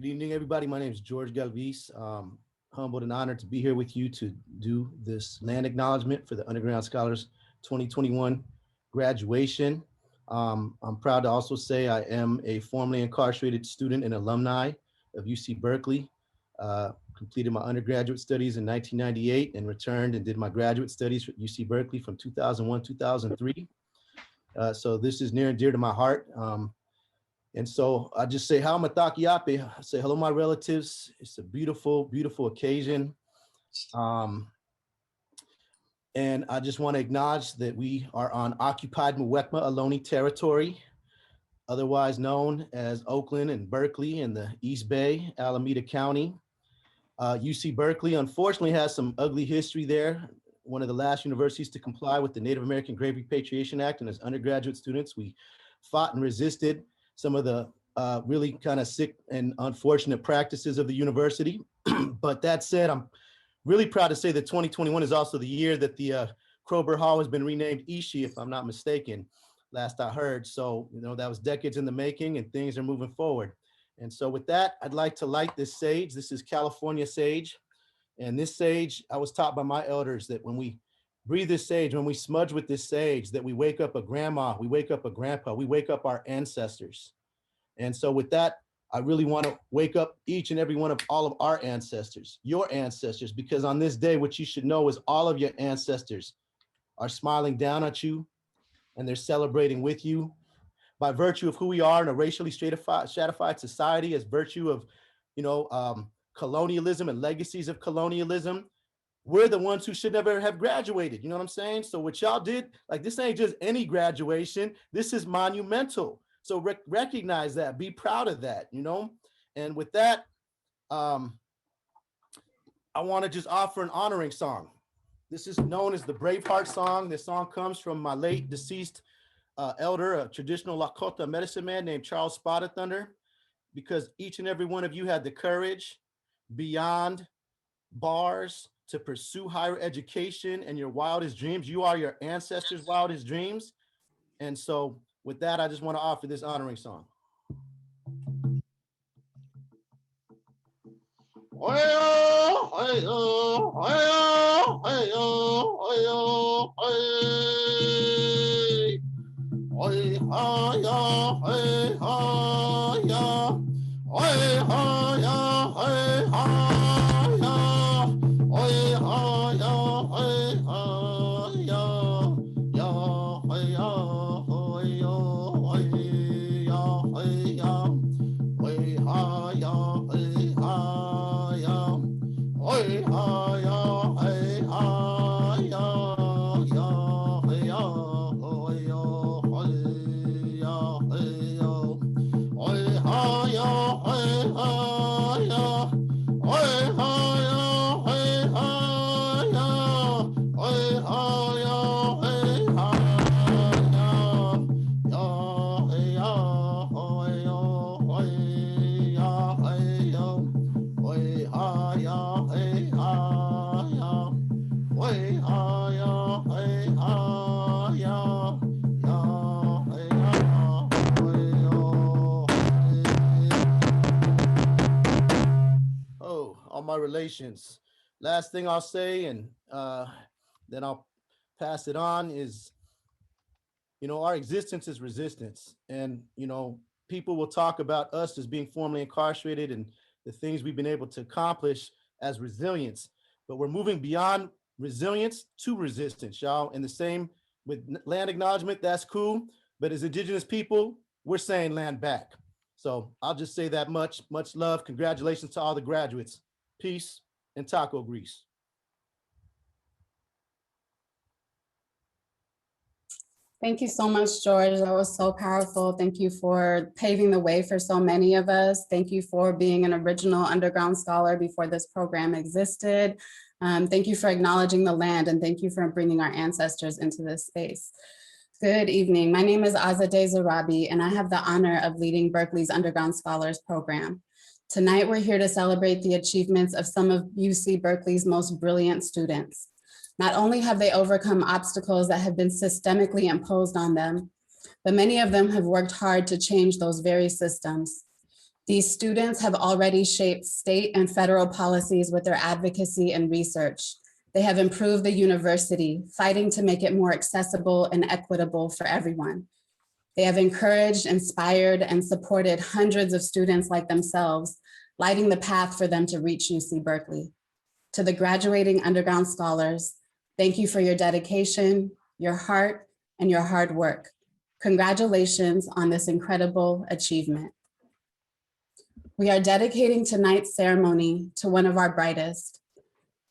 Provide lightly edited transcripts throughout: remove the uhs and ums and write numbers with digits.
Good evening, everybody. My name is George Galvis. Humbled and honored to be here with you to do this land acknowledgement for the Underground Scholars 2021 graduation. I'm proud to also say I am a formerly incarcerated student and alumni of UC Berkeley. Completed my undergraduate studies in 1998 and returned and did my graduate studies at UC Berkeley from 2001, 2003. So this is near and dear to my heart. And so I just say, how Matakiape, I say hello, my relatives. It's a beautiful, beautiful occasion. And I just want to acknowledge that we are on occupied Muwekma Ohlone territory, otherwise known as Oakland and Berkeley in the East Bay, Alameda County. UC Berkeley, unfortunately, has some ugly history there. One of the last universities to comply with the Native American Grave Repatriation Act, and as undergraduate students, we fought and resisted some of the really kind of sick and unfortunate practices of the university. But that said, I'm really proud to say that 2021 is also the year that the Kroeber Hall has been renamed Ishi, if I'm not mistaken, last I heard. So, you know, that was decades in the making and things are moving forward. And so with that, I'd like to light this sage. This is California sage. And this sage, I was taught by my elders that when we breathe this sage, when we smudge with this sage, that we wake up a grandma, we wake up a grandpa, we wake up our ancestors. And so with that, I really want to wake up each and every one of all of our ancestors, your ancestors, because on this day, what you should know is all of your ancestors are smiling down at you and they're celebrating with you by virtue of who we are in a racially stratified society, as virtue of, colonialism and legacies of colonialism. We're the ones who should never have graduated. You know what I'm saying? So what y'all did, like, this ain't just any graduation. This is monumental. So recognize that, be proud of that, you know? And with that, I want to just offer an honoring song. This is known as the Braveheart song. This song comes from my late deceased elder, a traditional Lakota medicine man named Charles Spotted Thunder, because each and every one of you had the courage beyond bars to pursue higher education and your wildest dreams. You are your ancestors' wildest dreams. And so with that, I just want to offer this honoring song. My relations. Last thing I'll say, and then I'll pass it on, is, our existence is resistance. And, people will talk about us as being formerly incarcerated and the things we've been able to accomplish as resilience. But we're moving beyond resilience to resistance, y'all. And the same with land acknowledgement, that's cool. But as Indigenous people, we're saying land back. So I'll just say that much love. Congratulations to all the graduates. Peace and taco grease. Thank you so much, George. That was so powerful. Thank you for paving the way for so many of us. Thank you for being an original underground scholar before this program existed. Thank you for acknowledging the land, and thank you for bringing our ancestors into this space. Good evening. My name is Azadeh Zarabi, and I have the honor of leading Berkeley's Underground Scholars Program. Tonight, we're here to celebrate the achievements of some of UC Berkeley's most brilliant students. Not only have they overcome obstacles that have been systemically imposed on them, but many of them have worked hard to change those very systems. These students have already shaped state and federal policies with their advocacy and research. They have improved the university, fighting to make it more accessible and equitable for everyone. They have encouraged, inspired, and supported hundreds of students like themselves, lighting the path for them to reach UC Berkeley. To the graduating underground scholars, thank you for your dedication, your heart, and your hard work. Congratulations on this incredible achievement. We are dedicating tonight's ceremony to one of our brightest.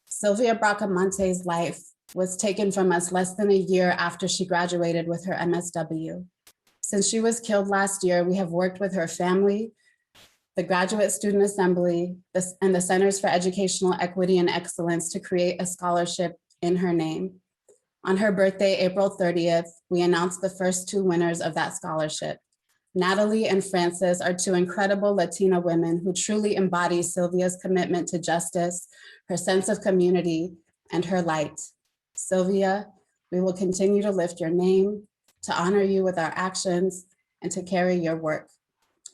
Sylvia Bracamonte's life was taken from us less than a year after she graduated with her MSW. Since she was killed last year, we have worked with her family, the Graduate Student Assembly, and the Centers for Educational Equity and Excellence to create a scholarship in her name. On her birthday, April 30th, we announced the first two winners of that scholarship. Natalie and Frances are two incredible Latina women who truly embody Sylvia's commitment to justice, her sense of community, and her light. Sylvia, we will continue to lift your name, to honor you with our actions, and to carry your work.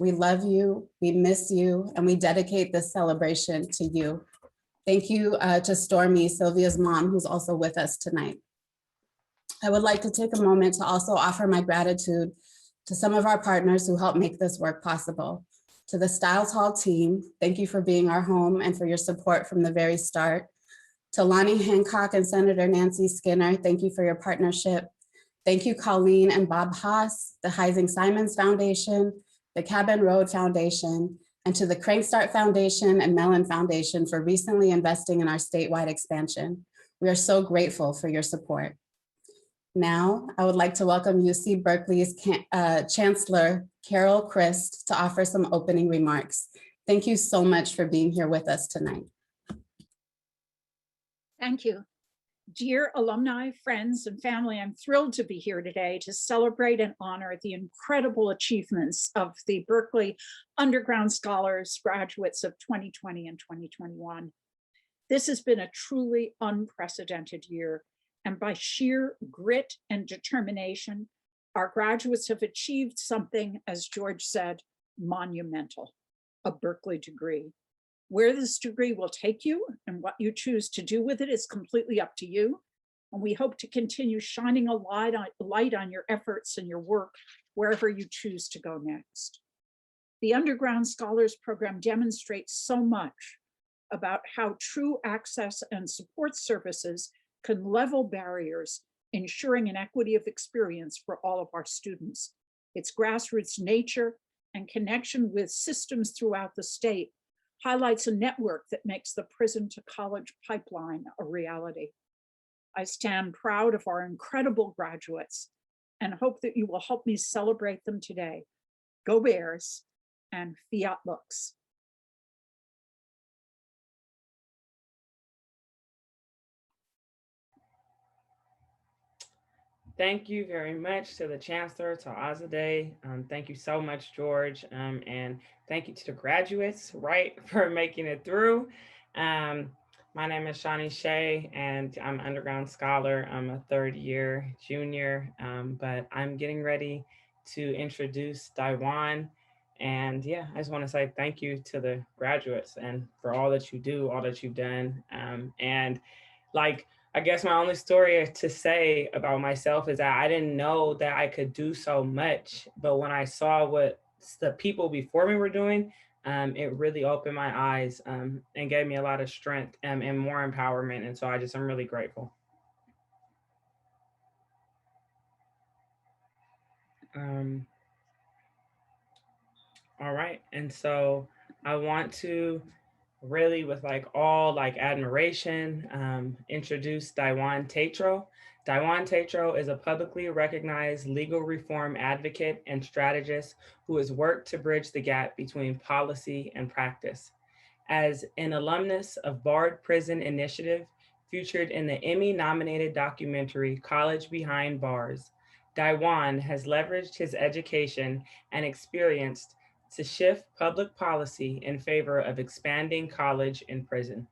We love you, we miss you, and we dedicate this celebration to you. Thank you to Stormy, Sylvia's mom, who's also with us tonight. I would like to take a moment to also offer my gratitude to some of our partners who helped make this work possible. To the Stiles Hall team, thank you for being our home and for your support from the very start. To Lonnie Hancock and Senator Nancy Skinner, thank you for your partnership. Thank you, Colleen and Bob Haas, the Heising Simons Foundation, the Cabin Road Foundation, and to the Crankstart Foundation and Mellon Foundation for recently investing in our statewide expansion. We are so grateful for your support. Now, I would like to welcome UC Berkeley's Chancellor, Carol Christ, to offer some opening remarks. Thank you so much for being here with us tonight. Thank you. Dear alumni, friends, and family, I'm thrilled to be here today to celebrate and honor the incredible achievements of the Berkeley Underground Scholars graduates of 2020 and 2021. This has been a truly unprecedented year, and by sheer grit and determination, our graduates have achieved something, as George said, monumental, a Berkeley degree. Where this degree will take you and what you choose to do with it is completely up to you. And we hope to continue shining a light on your efforts and your work wherever you choose to go next. The Underground Scholars Program demonstrates so much about how true access and support services can level barriers, ensuring an equity of experience for all of our students. Its grassroots nature and connection with systems throughout the state highlights a network that makes the prison to college pipeline a reality. I stand proud of our incredible graduates and hope that you will help me celebrate them today. Go Bears and Fiat Lux. Thank you very much to the Chancellor, to Azadeh. Thank you so much, George. And thank you to the graduates, right, for making it through. My name is Shawnee Shea, and I'm an underground scholar. I'm a third year junior, but I'm getting ready to introduce Daiwan. And yeah, I just want to say thank you to the graduates and for all that you do, all that you've done. And like, I guess my only story to say about myself is that I didn't know that I could do so much, but when I saw what the people before me were doing, it really opened my eyes and gave me a lot of strength and more empowerment. And so I'm really grateful. All right, and so I want to really with all admiration, introduce Daiwan Tatro. Daiwan Tatro is a publicly recognized legal reform advocate and strategist who has worked to bridge the gap between policy and practice. As an alumnus of Barred Prison Initiative, featured in the Emmy-nominated documentary College Behind Bars, Daiwan has leveraged his education and experience to shift public policy in favor of expanding college in prison.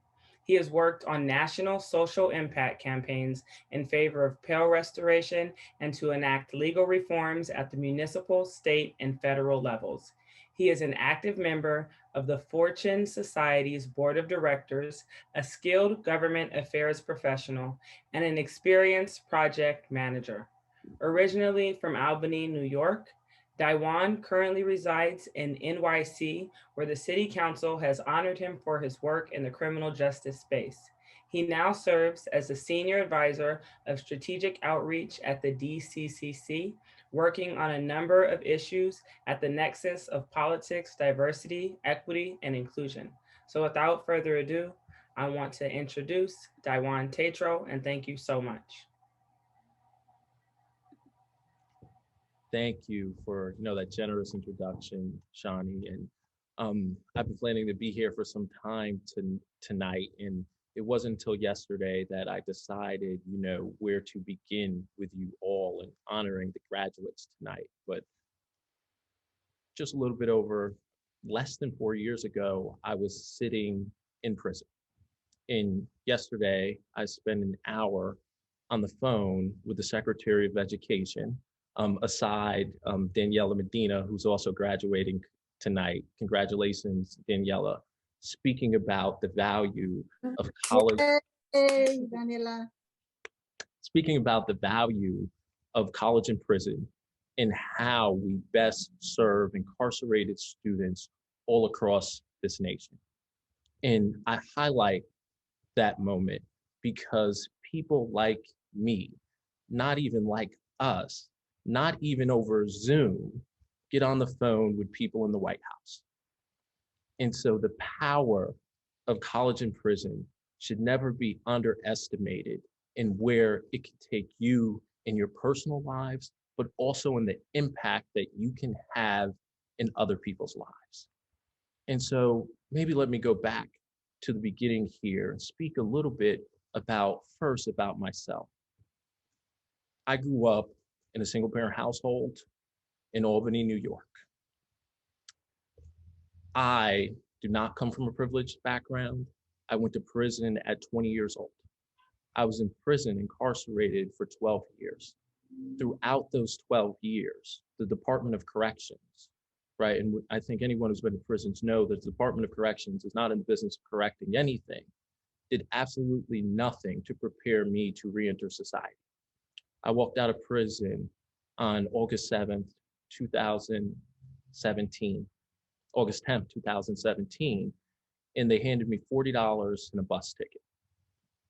He has worked on national social impact campaigns in favor of Pell restoration and to enact legal reforms at the municipal, state, and federal levels. He is an active member of the Fortune Society's Board of Directors, a skilled government affairs professional, and an experienced project manager. Originally from Albany, New York, Daiwan currently resides in NYC, where the City Council has honored him for his work in the criminal justice space. He now serves as the Senior Advisor of Strategic Outreach at the DCCC, working on a number of issues at the nexus of politics, diversity, equity, and inclusion. So without further ado, I want to introduce Daiwan Tetro, and thank you so much. Thank you for that generous introduction, Shawnee. And I've been planning to be here for some time tonight, and it wasn't until yesterday that I decided, where to begin with you all and honoring the graduates tonight. But just a little bit over less than 4 years ago, I was sitting in prison. And yesterday, I spent an hour on the phone with the Secretary of Education, aside Daniela Medina, who's also graduating tonight. Congratulations, Daniela. Speaking about the value of college. Hey, Daniela. Speaking about the value of college and prison and how we best serve incarcerated students all across this nation. And I highlight that moment because people like me, not even like us, not even over Zoom, get on the phone with people in the White House. And so the power of college and prison should never be underestimated in where it can take you in your personal lives, but also in the impact that you can have in other people's lives. And so maybe let me go back to the beginning here and speak a little bit about myself. I grew up in a single parent household in Albany, New York. I do not come from a privileged background. I went to prison at 20 years old. I was in prison, incarcerated for 12 years. Throughout those 12 years, the Department of Corrections, right? And I think anyone who's been in prisons know that the Department of Corrections is not in the business of correcting anything, did absolutely nothing to prepare me to re-enter society. I walked out of prison on August 7th, 2017. August 10th, 2017, and they handed me $40 and a bus ticket.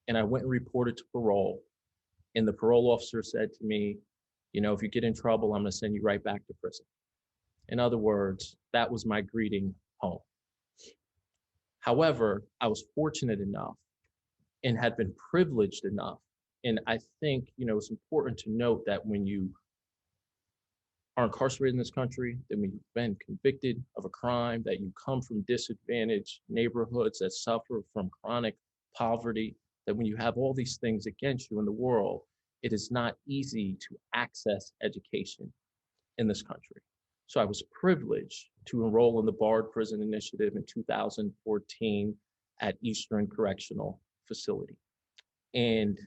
And I went and reported to parole, and the parole officer said to me, if you get in trouble, I'm gonna send you right back to prison. In other words, that was my greeting home. However, I was fortunate enough and had been privileged enough, and I think, it's important to note that when you are incarcerated in this country, that when you've been convicted of a crime, that you come from disadvantaged neighborhoods that suffer from chronic poverty, that when you have all these things against you in the world, it is not easy to access education in this country. So I was privileged to enroll in the Barred Prison Initiative in 2014 at Eastern Correctional Facility. And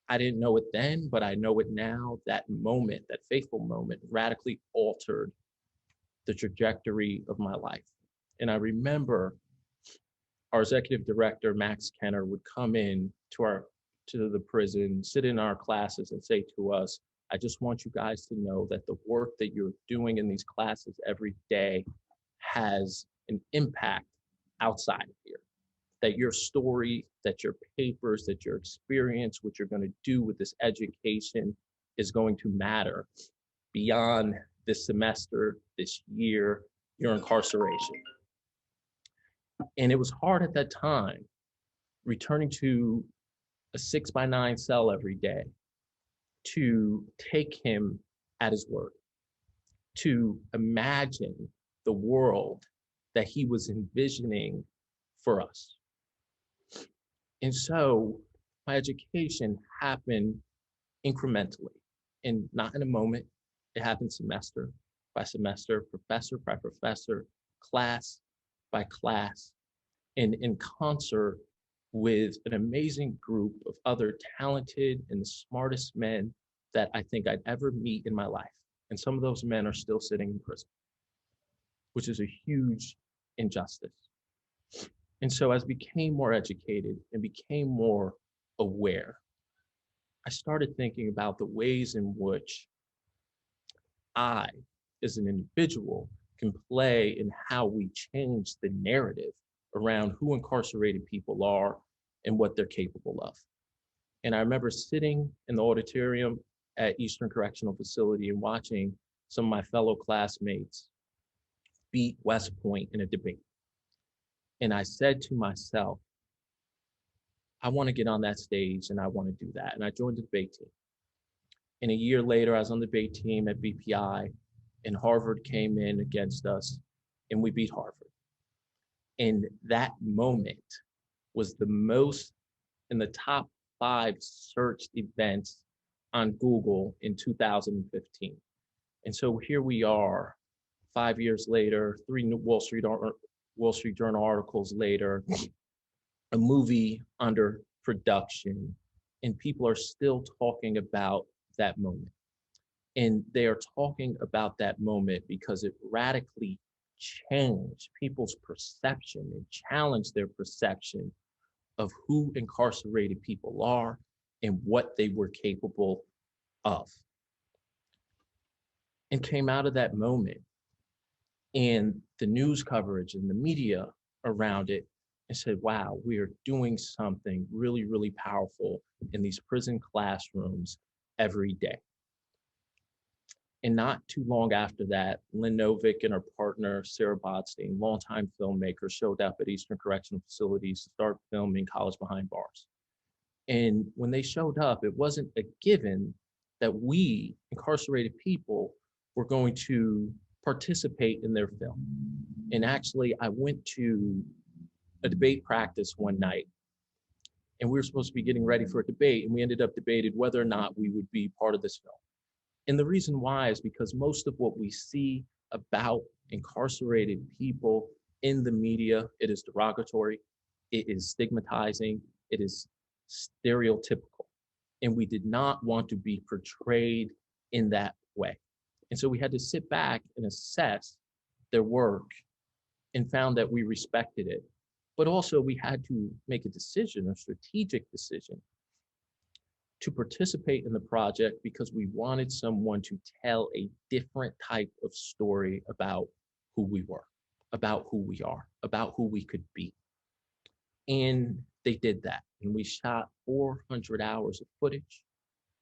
I didn't know it then, but I know it now. That moment, that fateful moment, radically altered the trajectory of my life. And I remember our executive director, Max Kenner, would come in to the prison, sit in our classes and say to us, I just want you guys to know that the work that you're doing in these classes every day has an impact outside of here. That your story, that your papers, that your experience, what you're going to do with this education is going to matter beyond this semester, this year, your incarceration. And it was hard at that time, returning to a 6x9 cell every day, to take him at his word, to imagine the world that he was envisioning for us. And so my education happened incrementally and not in a moment. It happened semester by semester, professor by professor, class by class, and in concert with an amazing group of other talented and the smartest men that I think I'd ever meet in my life. And some of those men are still sitting in prison. which is a huge injustice. And so as I became more educated and became more aware, I started thinking about the ways in which I, as an individual, can play in how we change the narrative around who incarcerated people are and what they're capable of. And I remember sitting in the auditorium at Eastern Correctional Facility and watching some of my fellow classmates beat West Point in a debate. And I said to myself, I want to get on that stage and I want to do that. And I joined the debate team. And a year later, I was on the debate team at BPI, and Harvard came in against us and we beat Harvard. And that moment was the most in the top 5 searched events on Google in 2015. And so here we are 5 years later, 3 Wall Street Journal articles later, a movie under production, and people are still talking about that moment. And they are talking about that moment because it radically changed people's perception and challenged their perception of who incarcerated people are and what they were capable of. And came out of that moment and the news coverage and the media around it and said, wow, we are doing something really, really powerful in these prison classrooms every day. And not too long after that, Lynn Novick and her partner, Sarah Bodstein, longtime filmmaker, showed up at Eastern Correctional Facilities to start filming College Behind Bars. And when they showed up, it wasn't a given that we, incarcerated people, were going to participate in their film. And actually, I went to a debate practice one night, and we were supposed to be getting ready for a debate, and we ended up debating whether or not we would be part of this film. And the reason why is because most of what we see about incarcerated people in the media, it is derogatory, it is stigmatizing, it is stereotypical. And we did not want to be portrayed in that way. And so we had to sit back and assess their work and found that we respected it. But also we had to make a decision, a strategic decision, to participate in the project because we wanted someone to tell a different type of story about who we were, about who we are, about who we could be. And they did that. And we shot 400 hours of footage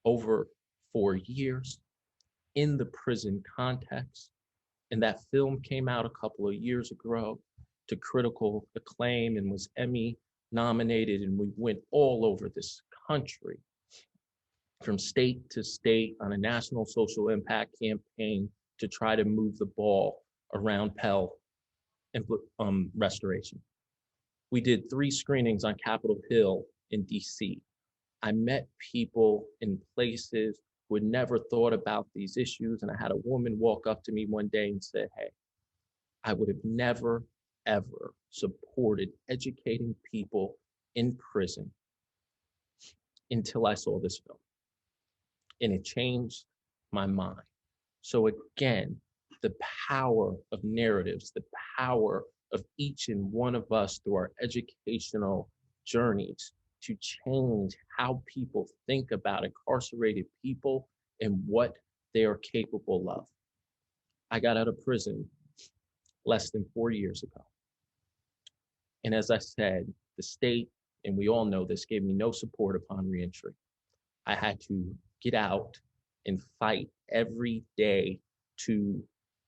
over 4 years in the prison context. And that film came out a couple of years ago to critical acclaim and was Emmy nominated. And we went all over this country, from state to state, on a national social impact campaign to try to move the ball around Pell and restoration. We did 3 screenings on Capitol Hill in DC. I met people in places who had never thought about these issues. And I had a woman walk up to me one day and said, hey, I would have never, ever supported educating people in prison until I saw this film. And it changed my mind. So again, the power of narratives, the power of each and one of us through our educational journeys to change how people think about incarcerated people and what they are capable of. I got out of prison less than 4 years ago. And as I said, the state, and we all know this, gave me no support upon reentry. I had to get out and fight every day to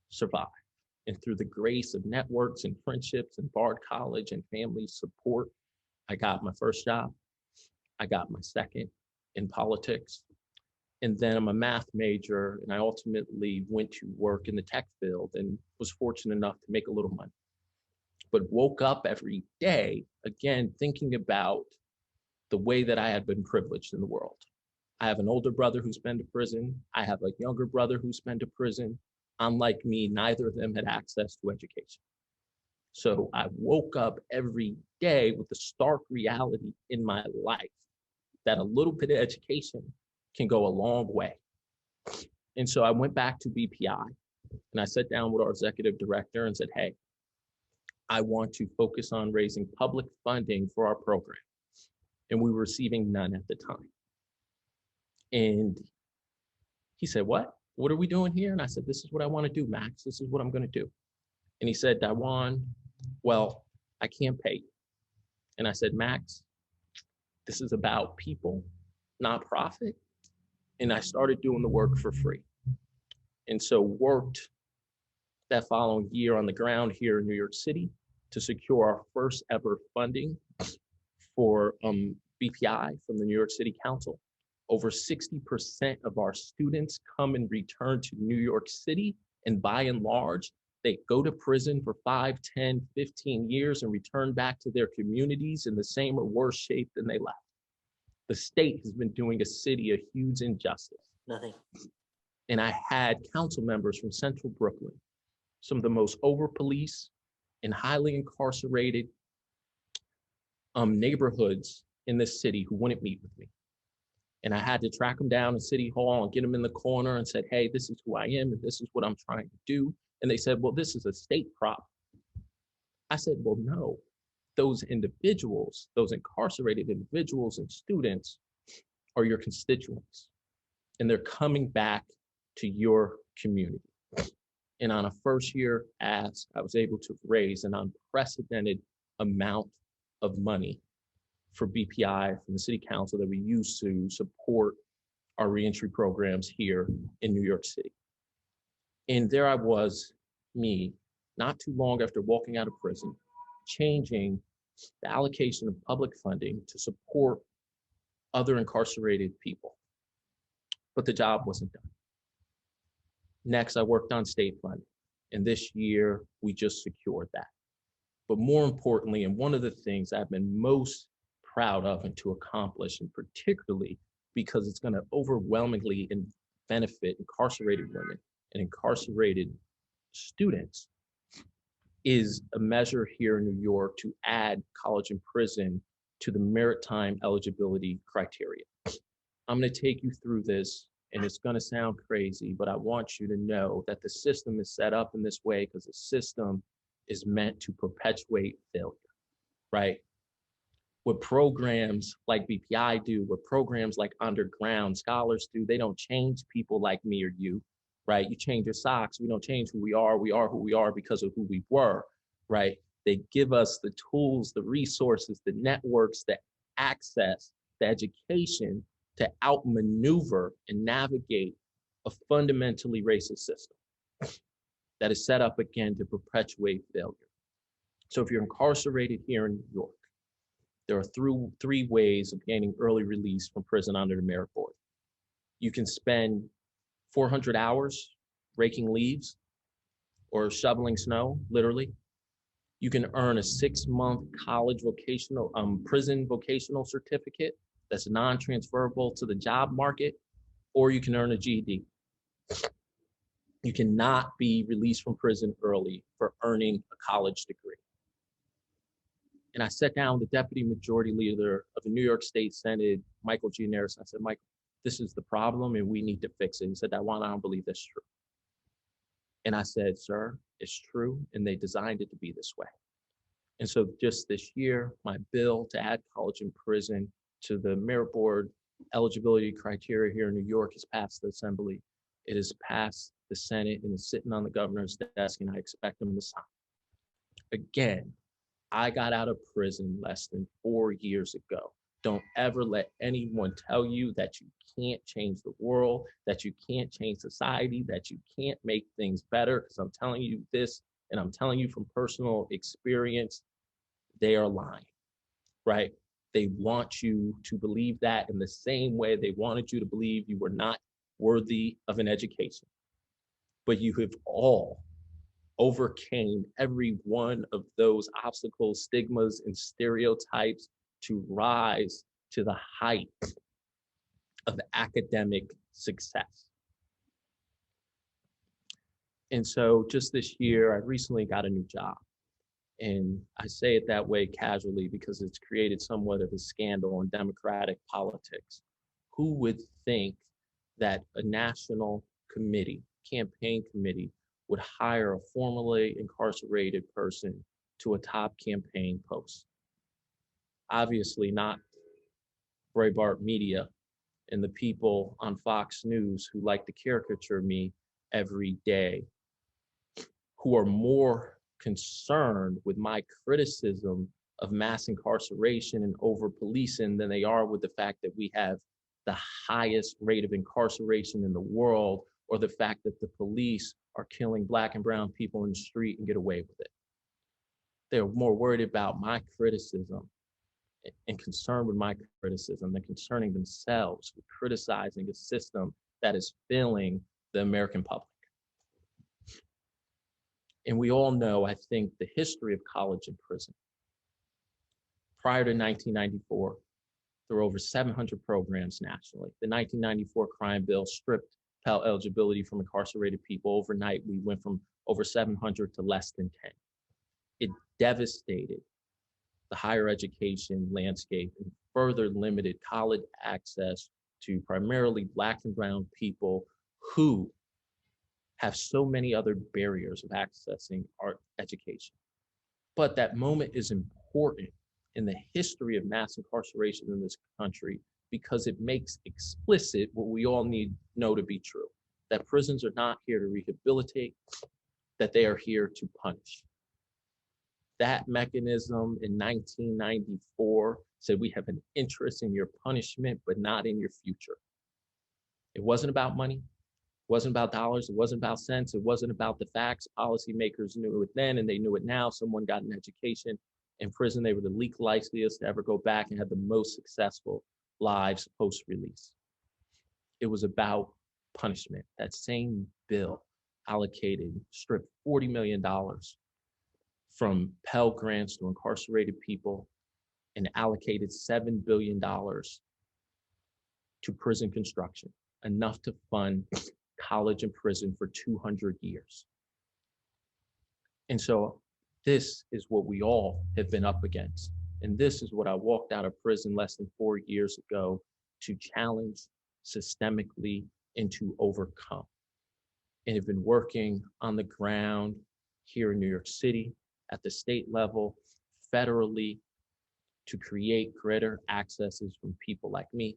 survive. And through the grace of networks and friendships and Bard College and family support, I got my first job. I got my second in politics. And then I'm a math major, and I ultimately went to work in the tech field and was fortunate enough to make a little money. But woke up every day, again, thinking about the way that I had been privileged in the world. I have an older brother who's been to prison. I have a younger brother who's been to prison. Unlike me, neither of them had access to education. So I woke up every day with the stark reality in my life that a little bit of education can go a long way. And so I went back to BPI And I sat down with our executive director and said, hey, I want to focus on raising public funding for our program. And we were receiving none at the time. And he said, what are we doing here? And I said, this is what I want to do, Max. This is what I'm going to do. And he said, Dawan, well, I can't pay you. And I said, Max, this is about people, not profit. And I started doing the work for free. And so worked that following year on the ground here in New York City to secure our first ever funding for BPI from the New York City Council. Over 60% of our students come and return to New York City, and by and large, they go to prison for 5, 10, 15 years and return back to their communities in the same or worse shape than they left. The state has been doing a city a huge injustice. Nothing. And I had council members from Central Brooklyn, some of the most over-policed and highly incarcerated neighborhoods in this city who wouldn't meet with me. And I had to track them down in City Hall and get them in the corner and said, hey, this is who I am and this is what I'm trying to do. And they said, well, this is a state problem. I said, well, no, those individuals, those incarcerated individuals and students are your constituents. And they're coming back to your community. And on a first year ask, I was able to raise an unprecedented amount of money for BPI from the City Council that we use to support our reentry programs here in New York City. And there I was, me, not too long after walking out of prison, changing the allocation of public funding to support other incarcerated people. But the job wasn't done. Next, I worked on state funding. And this year, we just secured that. But more importantly, and one of the things I've been most proud of and to accomplish, and particularly because it's going to overwhelmingly benefit incarcerated women and incarcerated students, is a measure here in New York to add college and prison to the maritime eligibility criteria. I'm going to take you through this, and it's going to sound crazy, but I want you to know that the system is set up in this way because the system is meant to perpetuate failure, right? What programs like BPI do, what programs like Underground Scholars do, they don't change people like me or you, right? You change your socks, we don't change who we are who we are because of who we were, right? They give us the tools, the resources, the networks, the access, the education to outmaneuver and navigate a fundamentally racist system that is set up again to perpetuate failure. So if you're incarcerated here in New York, there are three ways of gaining early release from prison under the Merit Board. You can spend 400 hours raking leaves or shoveling snow, literally. You can earn a 6-month college vocational, prison vocational certificate that's non-transferable to the job market, or you can earn a GED. You cannot be released from prison early for earning a college degree. And I sat down with the Deputy Majority Leader of the New York State Senate, Michael Gianaris. I said, Michael, this is the problem and we need to fix it. He said, I don't believe that's true. And I said, sir, it's true. And they designed it to be this way. And so just this year, my bill to add college and prison to the Merit Board eligibility criteria here in New York has passed the Assembly. It has passed the Senate and is sitting on the governor's desk, and I expect them to sign. Again, I got out of prison less than 4 years ago. Don't ever let anyone tell you that you can't change the world, that you can't change society, that you can't make things better, because I'm telling you this, and I'm telling you from personal experience, they are lying, right? They want you to believe that in the same way they wanted you to believe you were not worthy of an education. But you have all overcame every one of those obstacles, stigmas, and stereotypes to rise to the height of academic success. And so just this year, I recently got a new job. And I say it that way casually because it's created somewhat of a scandal in Democratic politics. Who would think that a national committee, campaign committee, would hire a formerly incarcerated person to a top campaign post. Obviously not Breitbart Media and the people on Fox News who like to caricature me every day, who are more concerned with my criticism of mass incarceration and over policing than they are with the fact that we have the highest rate of incarceration in the world, or the fact that the police are killing Black and brown people in the street and get away with it. They're more worried about my criticism and concerned with my criticism than concerning themselves with criticizing a system that is failing the American public. And we all know, I think, the history of college and prison. Prior to 1994, there were over 700 programs nationally. The 1994 crime bill stripped Pell eligibility from incarcerated people. Overnight, we went from over 700 to less than 10. It devastated the higher education landscape and further limited college access to primarily Black and brown people who have so many other barriers of accessing our education. But that moment is important in the history of mass incarceration in this country because it makes explicit what we all need to know to be true, that prisons are not here to rehabilitate, that they are here to punish. That mechanism in 1994 said we have an interest in your punishment, but not in your future. It wasn't about money. It wasn't about dollars. It wasn't about cents. It wasn't about the facts. Policymakers knew it then and they knew it now. Someone got an education in prison. They were the least likeliest to ever go back and had the most successful lives post-release. It was about punishment. That same bill stripped $40 million from Pell Grants to incarcerated people and allocated $7 billion to prison construction, enough to fund college and prison for 200 years. And so this is what we all have been up against. And this is what I walked out of prison less than 4 years ago to challenge systemically and to overcome. And have been working on the ground here in New York City, at the state level, federally, to create greater accesses from people like me,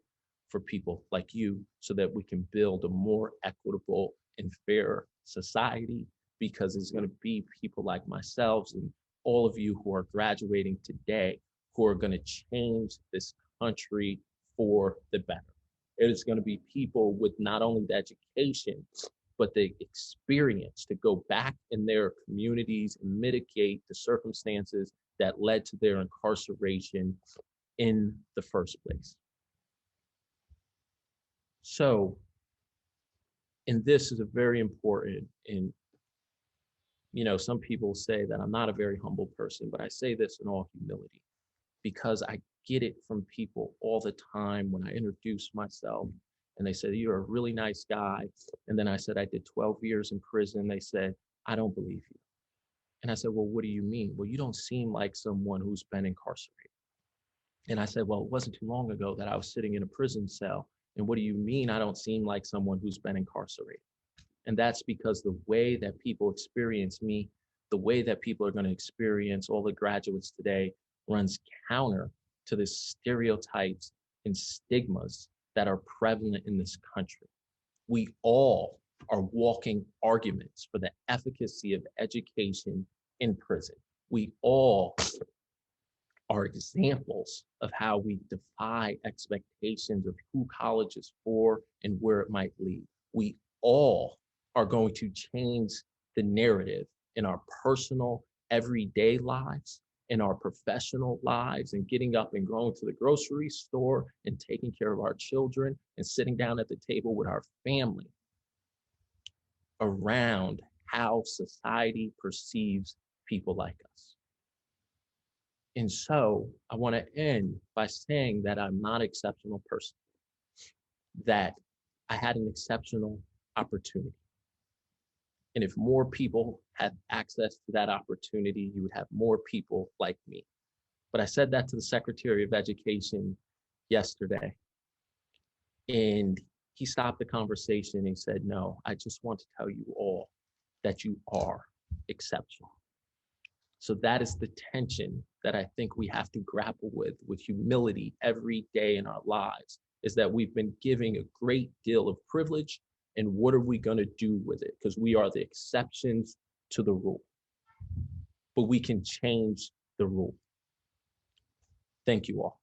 for people like you, so that we can build a more equitable and fair society, because it's going to be people like myself and all of you who are graduating today who are going to change this country for the better. It is going to be people with not only the education, but the experience to go back in their communities and mitigate the circumstances that led to their incarceration in the first place. So, and this is a very important, and some people say that I'm not a very humble person, but I say this in all humility because I get it from people all the time when I introduce myself and they said, "You're a really nice guy." And then I said, "I did 12 years in prison." They said, "I don't believe you." And I said, "Well, what do you mean?" "Well, you don't seem like someone who's been incarcerated." And I said, "Well, it wasn't too long ago that I was sitting in a prison cell. And what do you mean I don't seem like someone who's been incarcerated?" And that's because the way that people experience me, the way that people are going to experience all the graduates today runs counter to the stereotypes and stigmas that are prevalent in this country. We all are walking arguments for the efficacy of education in prison. We all are examples of how we defy expectations of who college is for and where it might lead. We all are going to change the narrative in our personal, everyday lives, in our professional lives, and getting up and going to the grocery store and taking care of our children and sitting down at the table with our family around how society perceives people like us. And so I want to end by saying that I'm not an exceptional person, that I had an exceptional opportunity. And if more people had access to that opportunity, you would have more people like me. But I said that to the Secretary of Education yesterday. And he stopped the conversation and he said, "No, I just want to tell you all that you are exceptional. So that is the tension that I think we have to grapple with humility every day in our lives, is that we've been giving a great deal of privilege, and what are we going to do with it? Because we are the exceptions to the rule, but we can change the rule. Thank you all.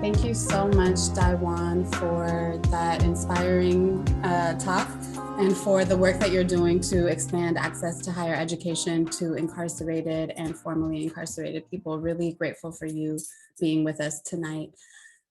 Thank you so much, Daiwan, for that inspiring talk and for the work that you're doing to expand access to higher education to incarcerated and formerly incarcerated people. Really grateful for you being with us tonight.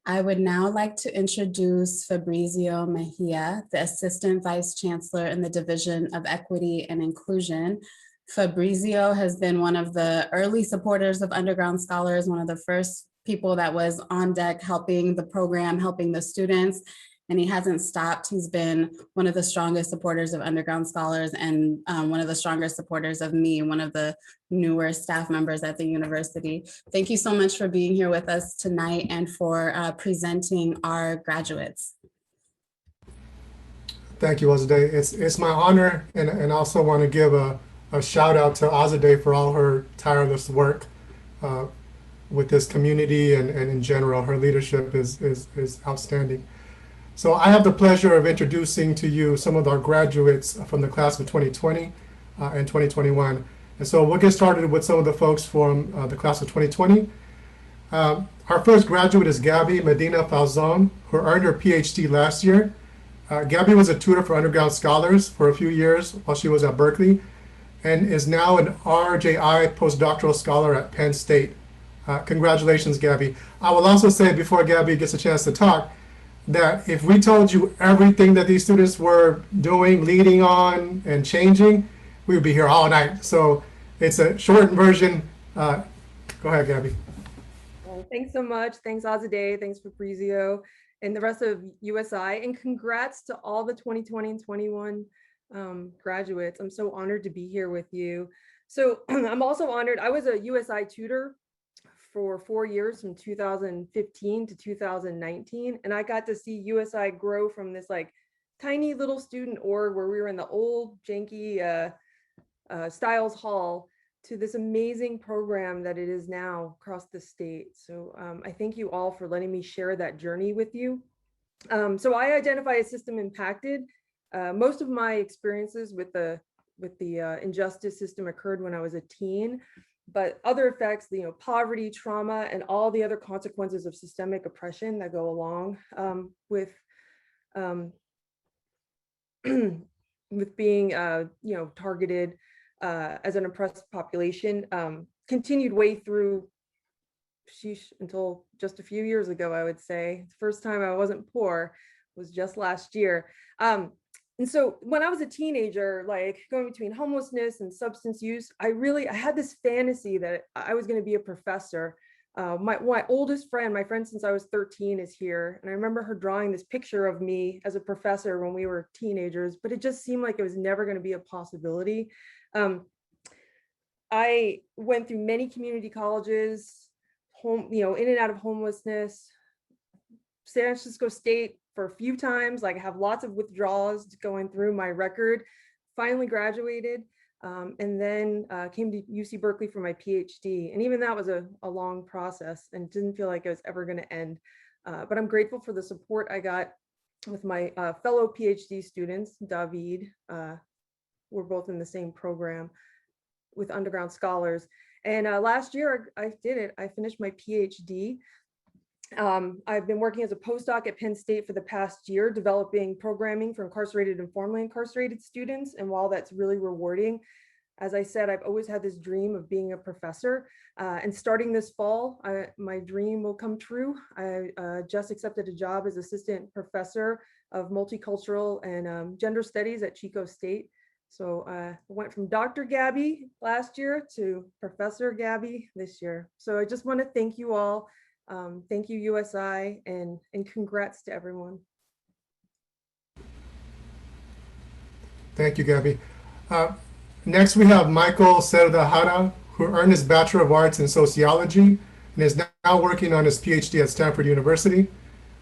I would now like to introduce Fabrizio Mejia, the Assistant Vice Chancellor in the Division of Equity and Inclusion Fabrizio has been one of the early supporters of Underground Scholars, one of the first people that was on deck helping the program, helping the students, and he hasn't stopped. He's been one of the strongest supporters of Underground Scholars and one of the strongest supporters of me, one of the newer staff members at the university. Thank you so much for being here with us tonight and for presenting our graduates. Thank you, Azadeh. It's my honor, and I also want to give a shout out to Azadeh for all her tireless work with this community and in general. Her leadership is outstanding. So I have the pleasure of introducing to you some of our graduates from the class of 2020 and 2021. And so we'll get started with some of the folks from the class of 2020. Our first graduate is Gabby Medina Falzon, who earned her PhD last year. Gabby was a tutor for Underground Scholars for a few years while she was at Berkeley, and is now an RJI postdoctoral scholar at Penn State. Congratulations, Gabby. I will also say, before Gabby gets a chance to talk, that if we told you everything that these students were doing, leading on, and changing, we would be here all night. So it's a shortened version. Go ahead, Gabby. Well, thanks so much. Thanks, Azadeh. Thanks, Fabrizio, and the rest of USI. And congrats to all the 2020 and 21 graduates. I'm so honored to be here with you. So I'm also honored. I was a USI tutor for 4 years, from 2015 to 2019. And I got to see USI grow from this like tiny little student org where we were in the old janky Stiles Hall to this amazing program that it is now across the state. So I thank you all for letting me share that journey with you. So I identify as system impacted. Most of my experiences with the injustice system occurred when I was a teen. But other effects, poverty, trauma, and all the other consequences of systemic oppression that go along with being, targeted as an oppressed population, continued way through, until just a few years ago, I would say. The first time I wasn't poor was just last year. And so when I was a teenager, like going between homelessness and substance use, I had this fantasy that I was going to be a professor. My oldest friend, my friend since I was 13, is here. And I remember her drawing this picture of me as a professor when we were teenagers, but it just seemed like it was never going to be a possibility. I went through many community colleges, in and out of homelessness, San Francisco State for a few times, like I have lots of withdrawals going through my record, finally graduated, and then came to UC Berkeley for my PhD. And even that was a long process and didn't feel like it was ever gonna end. But I'm grateful for the support I got with my fellow PhD students, David. We're both in the same program with Underground Scholars. And last year I did it, I finished my PhD. I've been working as a postdoc at Penn State for the past year, developing programming for incarcerated and formerly incarcerated students. And while that's really rewarding, as I said, I've always had this dream of being a professor. And starting this fall, my dream will come true. I just accepted a job as assistant professor of multicultural and gender studies at Chico State. So I went from Dr. Gabby last year to Professor Gabby this year. So I just want to thank you all. Thank you, USI, and congrats to everyone. Thank you, Gabby. Next, we have Michael Serdahara, who earned his Bachelor of Arts in Sociology and is now working on his PhD at Stanford University.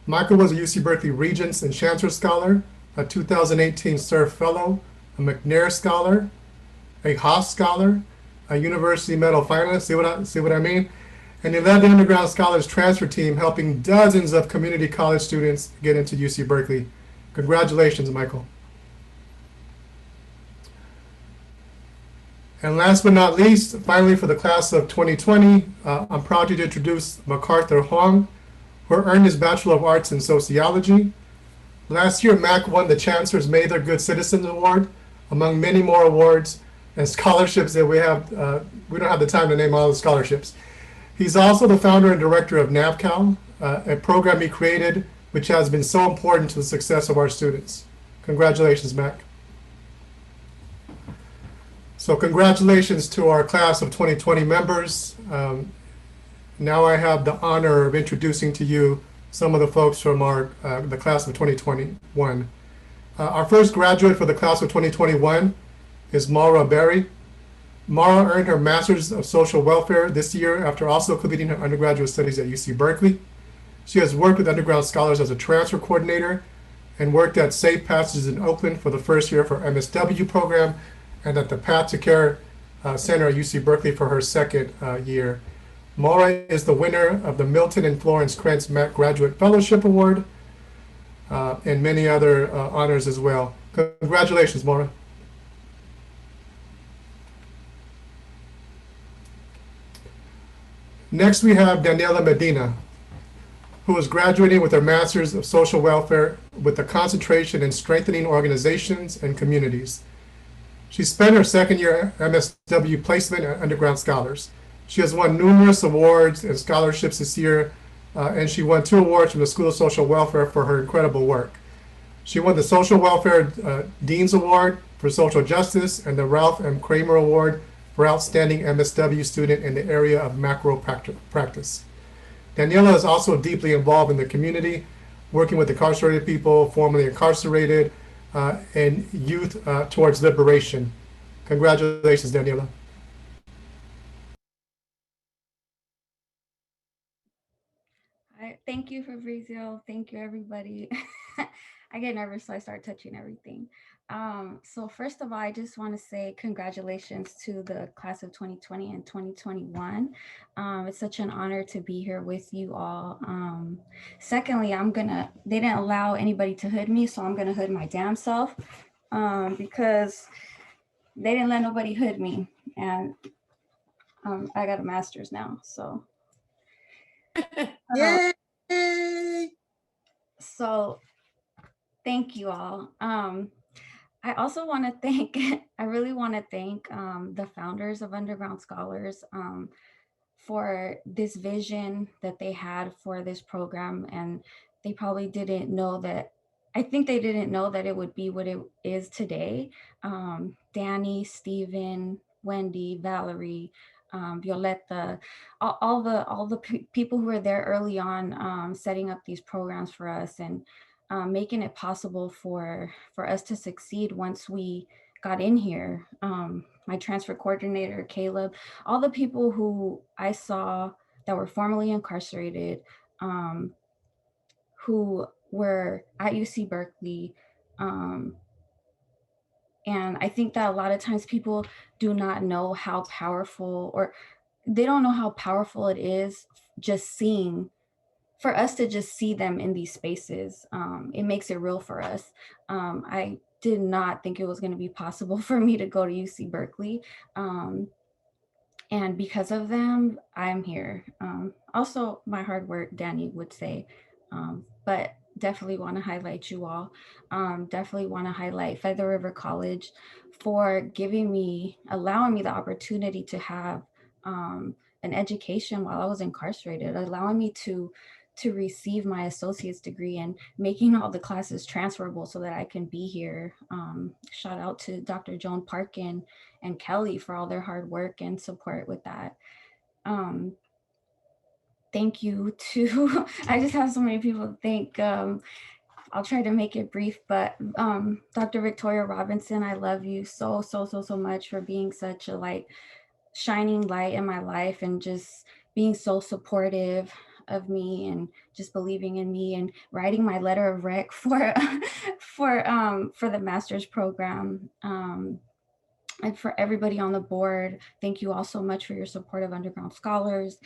Michael was a UC Berkeley Regents and Chancellor Scholar, a 2018 SURF Fellow, a McNair Scholar, a Haas Scholar, a University Medal finalist, see what I mean? And he led the Underground Scholars transfer team, helping dozens of community college students get into UC Berkeley. Congratulations, Michael. And last but not least, finally for the class of 2020, I'm proud to introduce MacArthur Huang, who earned his Bachelor of Arts in Sociology. Last year, Mac won the Chancellor's Mather Good Citizens Award, among many more awards and scholarships that we have. We don't have the time to name all the scholarships. He's also the founder and director of NAVCAL, a program he created which has been so important to the success of our students. Congratulations, Mac. So congratulations to our class of 2020 members. Now I have the honor of introducing to you some of the folks from the class of 2021. Our first graduate for the class of 2021 is Maura Berry. Maura earned her Master's of Social Welfare this year after also completing her undergraduate studies at UC Berkeley. She has worked with underground scholars as a transfer coordinator and worked at Safe Passages in Oakland for the first year for MSW program and at the Path to Care Center at UC Berkeley for her second year. Maura is the winner of the Milton and Florence Krentz Mack Graduate Fellowship Award and many other honors as well. Congratulations, Maura. Next, we have Daniela Medina, who is graduating with her Master's of Social Welfare with a concentration in strengthening organizations and communities. She spent her second year MSW placement at Underground Scholars. She has won numerous awards and scholarships this year, and she won 2 awards from the School of Social Welfare for her incredible work. She won the Social Welfare Dean's Award for Social Justice and the Ralph M. Kramer Award for Outstanding MSW Student in the area of macro practice. Daniela is also deeply involved in the community, working with incarcerated people, formerly incarcerated, and youth towards liberation. Congratulations, Daniela. Thank you, Fabrizio. Thank you, everybody. I get nervous, so I start touching everything. So first of all, I just want to say congratulations to the class of 2020 and 2021. It's such an honor to be here with you all. Secondly, they didn't allow anybody to hood me, so I'm gonna hood my damn self because they didn't let nobody hood me. And I got a master's now, so. Yay! So thank you all. I also want to thank, I really want to thank the founders of Underground Scholars for this vision that they had for this program. And they probably didn't know that, I think they didn't know that it would be what it is today. Danny, Stephen, Wendy, Valerie, Violetta, all the people who were there early on setting up these programs for us and making it possible for us to succeed once we got in here. My transfer coordinator, Caleb, all the people who I saw that were formerly incarcerated, who were at UC Berkeley. And I think that a lot of times people do not know how powerful, or they don't know how powerful it is just seeing, for us to just see them in these spaces. It makes it real for us. I did not think it was going to be possible for me to go to UC Berkeley. And because of them, I'm here. Also, my hard work, Danny would say, but definitely want to highlight you all. Definitely want to highlight Feather River College for allowing me the opportunity to have an education while I was incarcerated, allowing me to receive my associate's degree and making all the classes transferable so that I can be here. Shout out to Dr. Joan Parkin and Kelly for all their hard work and support with that. Thank you to, I just have so many people to thank. I'll try to make it brief, but Dr. Victoria Robinson, I love you so much for being such a shining light in my life and just being so supportive of me and just believing in me and writing my letter of rec for the master's program. And for everybody on the board, thank you all so much for your support of Underground Scholars.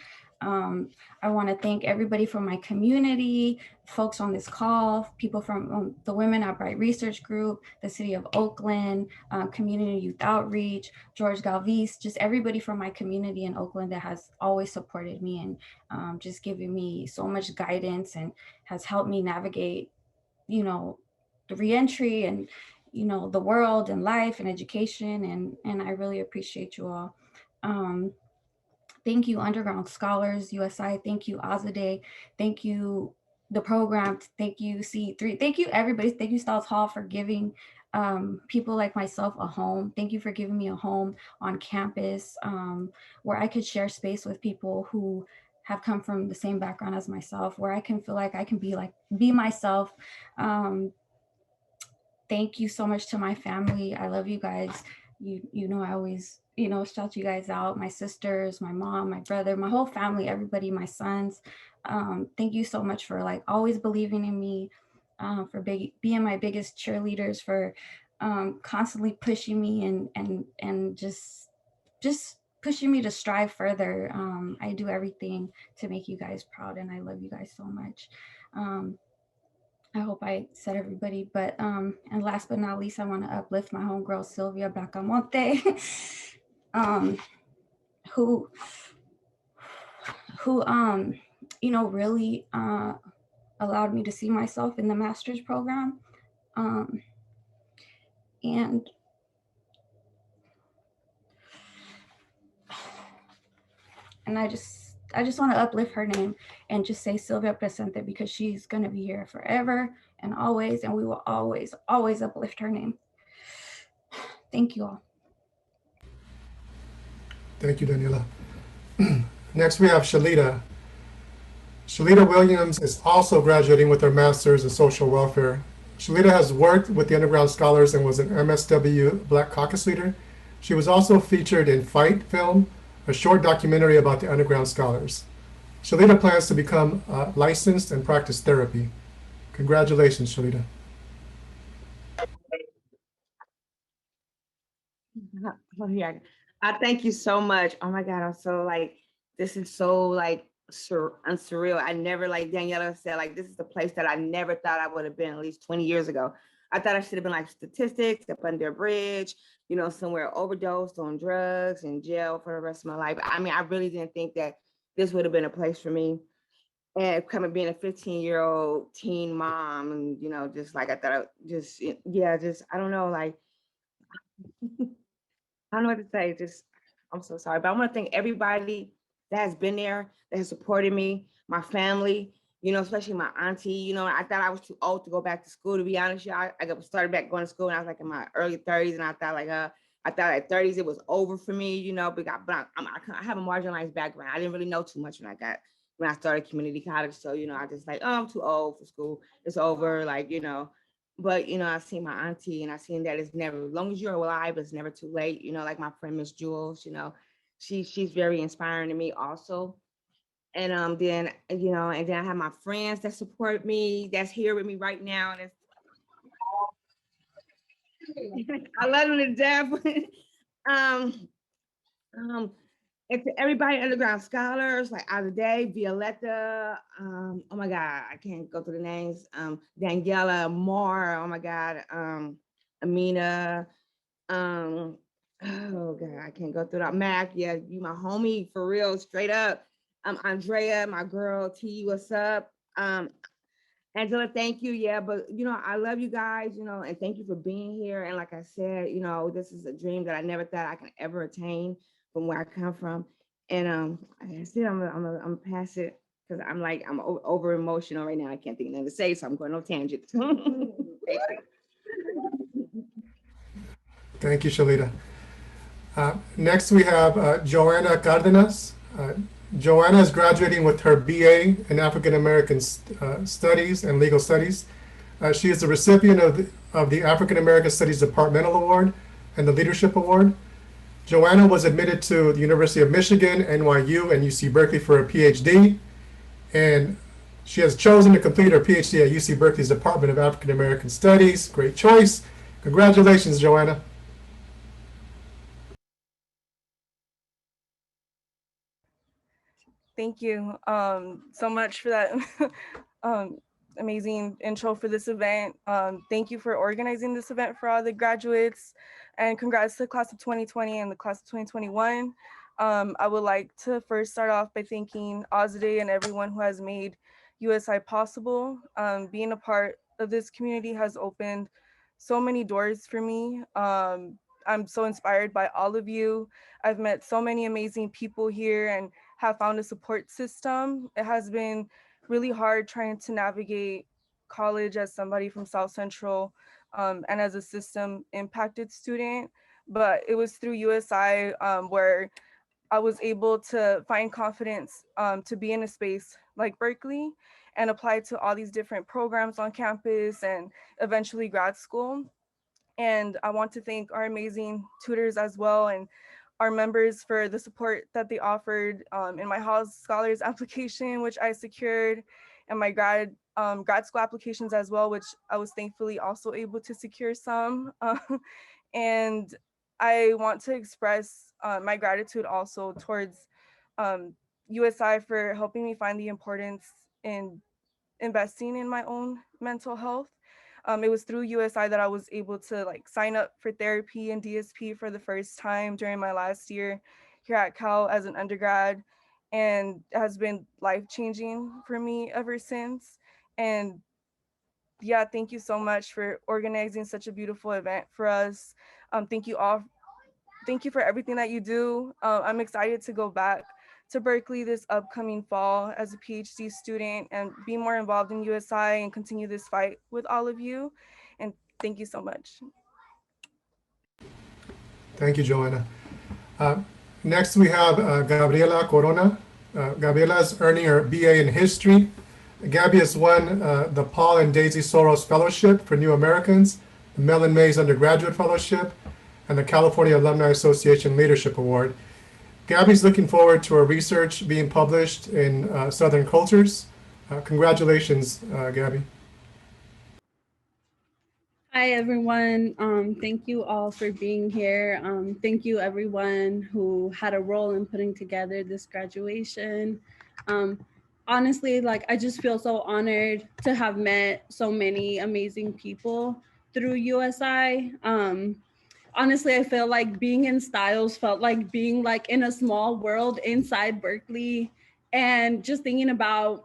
I want to thank everybody from my community, folks on this call, people from the Women at Bright Research Group, the City of Oakland, Community Youth Outreach, George Galvis, just everybody from my community in Oakland that has always supported me and just given me so much guidance and has helped me navigate, the reentry and the world and life and education, and I really appreciate you all. Thank you, Underground Scholars, USI. Thank you, Azadeh. Thank you, the program. Thank you, C3. Thank you, everybody. Thank you, Styles Hall, for giving people like myself a home. Thank you for giving me a home on campus where I could share space with people who have come from the same background as myself, where I can feel like I can be myself. Thank you so much to my family. I love you guys. You know, I always, shout you guys out. My sisters, my mom, my brother, my whole family, everybody, my sons. Thank you so much for like always believing in me, for being my biggest cheerleaders, for constantly pushing me and just pushing me to strive further. I do everything to make you guys proud, and I love you guys so much. I hope I said everybody, but and last but not least, I want to uplift my homegirl Sylvia Bracamonte, who really allowed me to see myself in the master's program, and I just want to uplift her name and just say Sylvia Presente, because she's going to be here forever and always, and we will always, always uplift her name. Thank you all. Thank you, Daniela. Next, we have Shalita. Shalita Williams is also graduating with her master's in social welfare. Shalita has worked with the Underground Scholars and was an MSW Black Caucus leader. She was also featured in Fight Film, a short documentary about the Underground Scholars. Shalita plans to become licensed and practice therapy. Congratulations, Shalita. Oh, yeah. I thank you so much. Oh my God, I'm so like, this is so like unsurreal. I never, like Daniela said, like this is the place that I never thought I would have been at least 20 years ago. I thought I should have been like statistics up under a bridge, somewhere overdosed on drugs, in jail for the rest of my life. I mean, I really didn't think that this would have been a place for me. And coming being a 15-year-old teen mom, and just like I thought, I don't know, like I don't know what to say. I'm so sorry, but I want to thank everybody that has been there, that has supported me, my family, especially my auntie. I thought I was too old to go back to school, to be honest. I started back going to school when I was like in my early 30s, and I thought at 30s it was over for me, but I have a marginalized background. I didn't really know too much when I started community college. So, I just like, oh, I'm too old for school. It's over, But, I seen my auntie, and I seen that it's never, as long as you're alive, it's never too late. Like my friend, Miss Jules, she's very inspiring to me also. And then I have my friends that support me, that's here with me right now. And I love them to death. And to everybody, Underground Scholars, like Day, Violetta, oh my God, I can't go through the names. Daniela, Mar, oh my God, Amina, oh God, I can't go through that. Mac, yeah, you my homie for real, straight up. Andrea, my girl, T, what's up? Angela, thank you. Yeah, but I love you guys, and thank you for being here. And like I said, this is a dream that I never thought I could ever attain from where I come from. And I said, I'm gonna pass it because I'm over emotional right now. I can't think of nothing to say, so I'm going on tangent. Thank you, Shalita. Next, we have Joanna Cardenas. Joanna is graduating with her BA in African American Studies and Legal Studies. She is the recipient of the African American Studies Departmental Award and the Leadership Award. Joanna was admitted to the University of Michigan, NYU, and UC Berkeley for a PhD, and she has chosen to complete her PhD at UC Berkeley's Department of African American Studies. Great choice. Congratulations, Joanna. Thank you so much for that amazing intro for this event. Thank you for organizing this event for all the graduates, and congrats to the class of 2020 and the class of 2021. I would like to first start off by thanking Azadeh and everyone who has made USI possible. Being a part of this community has opened so many doors for me. I'm so inspired by all of you. I've met so many amazing people here and have found a support system. It has been really hard trying to navigate college as somebody from South Central and as a system impacted student. But it was through USI where I was able to find confidence to be in a space like Berkeley and apply to all these different programs on campus and eventually grad school. And I want to thank our amazing tutors as well and our members for the support that they offered in my House Scholars application, which I secured, and my grad school applications as well, which I was thankfully also able to secure some. And I want to express my gratitude also towards USI for helping me find the importance in investing in my own mental health. It was through USI that I was able to like sign up for therapy and DSP for the first time during my last year here at Cal as an undergrad, and it has been life-changing for me ever since. And yeah, thank you so much for organizing such a beautiful event for us. Thank you all. Thank you for everything that you do. I'm excited to go back to Berkeley this upcoming fall as a PhD student and be more involved in USI and continue this fight with all of you. And thank you so much. Thank you, Joanna. Next, we have Gabriela Corona. Gabriela is earning her BA in History. Gabby has won the Paul and Daisy Soros Fellowship for New Americans, the Mellon Mays Undergraduate Fellowship, and the California Alumni Association Leadership Award. Gabby's looking forward to her research being published in Southern Cultures. Congratulations, Gabby. Hi, everyone. Thank you all for being here. Thank you, everyone who had a role in putting together this graduation. Honestly, like, I just feel so honored to have met so many amazing people through USI. Honestly, I feel like being in Styles felt like being like in a small world inside Berkeley, and just thinking about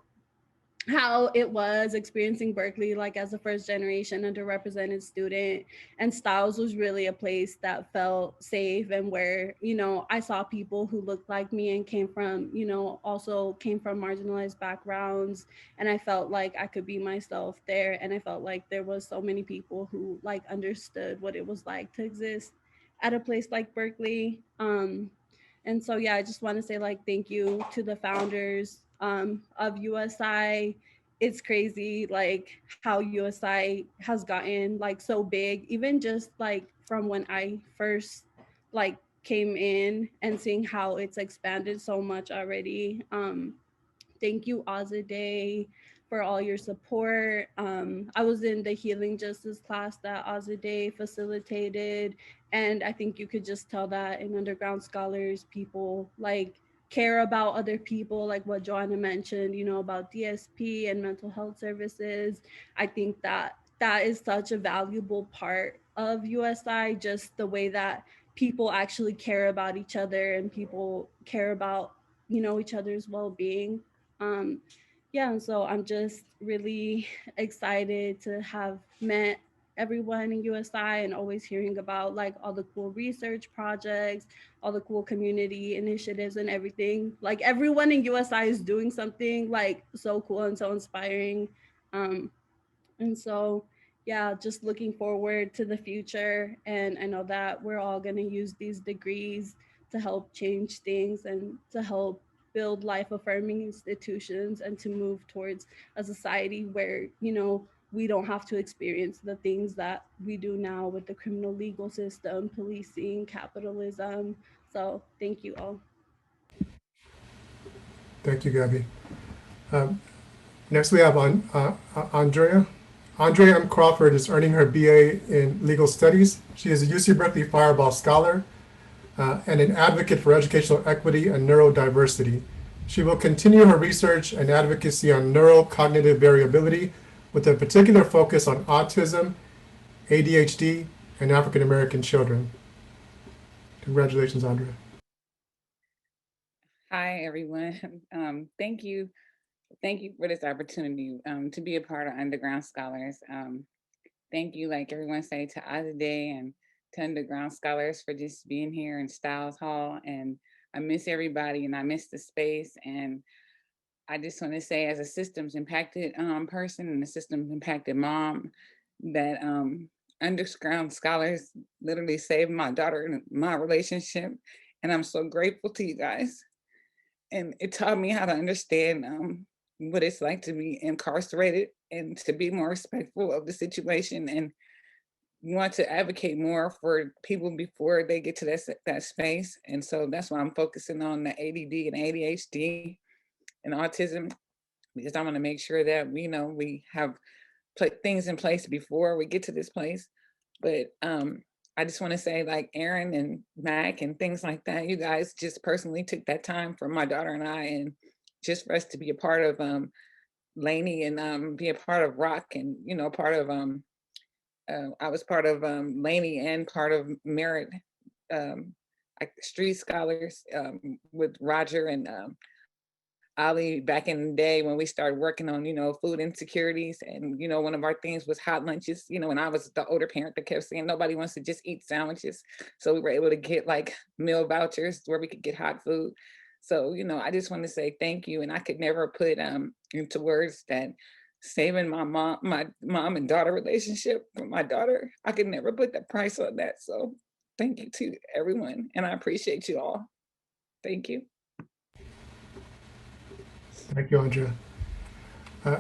how it was experiencing Berkeley like as a first generation underrepresented student, and Styles was really a place that felt safe and where, you know, I saw people who looked like me and came from, you know, also came from marginalized backgrounds, and I felt like I could be myself there, and I felt like there was so many people who like understood what it was like to exist at a place like Berkeley. And so, yeah, I just want to say like thank you to the founders of USI. It's crazy like how USI has gotten like so big, even just like from when I first like came in and seeing how it's expanded so much already. Thank you, Azadeh, for all your support. I was in the healing justice class that Azadeh facilitated, and I think you could just tell that in underground scholars, people like care about other people, like what Joanna mentioned, you know, about DSP and mental health services. I think that that is such a valuable part of USI, just the way that people actually care about each other and people care about, you know, each other's well-being. um, yeah, and so I'm just really excited to have met everyone in USI and always hearing about like all the cool research projects, all the cool community initiatives and everything. Like everyone in USI is doing something like so cool and so inspiring. Um, and so, yeah, just looking forward to the future. And I know that we're all going to use these degrees to help change things and to help build life affirming institutions and to move towards a society where, you know, we don't have to experience the things that we do now with the criminal legal system, policing, capitalism. So thank you all. Thank you, Gabby. Next, we have Andrea. Andrea M. Crawford is earning her BA in Legal Studies. She is a UC Berkeley Fireball Scholar and an advocate for educational equity and neurodiversity. She will continue her research and advocacy on neurocognitive variability with a particular focus on autism, ADHD, and African American children. Congratulations, Andrea. Hi, everyone. Thank you. Thank you for this opportunity to be a part of Underground Scholars. Thank you, like everyone say, to Azadeh and to Underground Scholars for just being here in Styles Hall. And I miss everybody and I miss the space. And I just want to say, as a systems impacted person and a systems impacted mom, that underground scholars literally saved my daughter and my relationship. And I'm so grateful to you guys. And it taught me how to understand what it's like to be incarcerated and to be more respectful of the situation and want to advocate more for people before they get to that space. And so that's why I'm focusing on the ADD and ADHD and autism, because I want to make sure that we have things in place before we get to this place. But I just want to say, like Aaron and Mac and things like that, you guys just personally took that time for my daughter and I, and just for us to be a part of Laney and be a part of Rock, and part of I was part of Laney and part of Merit, like Street Scholars with Roger and Ali back in the day when we started working on, food insecurities. And, one of our things was hot lunches, and I was the older parent that kept saying nobody wants to just eat sandwiches. So we were able to get like meal vouchers where we could get hot food. So, I just want to say thank you. And I could never put into words that saving my mom and daughter relationship with my daughter, I could never put the price on that. So thank you to everyone. And I appreciate you all. Thank you. Thank you, Andrea.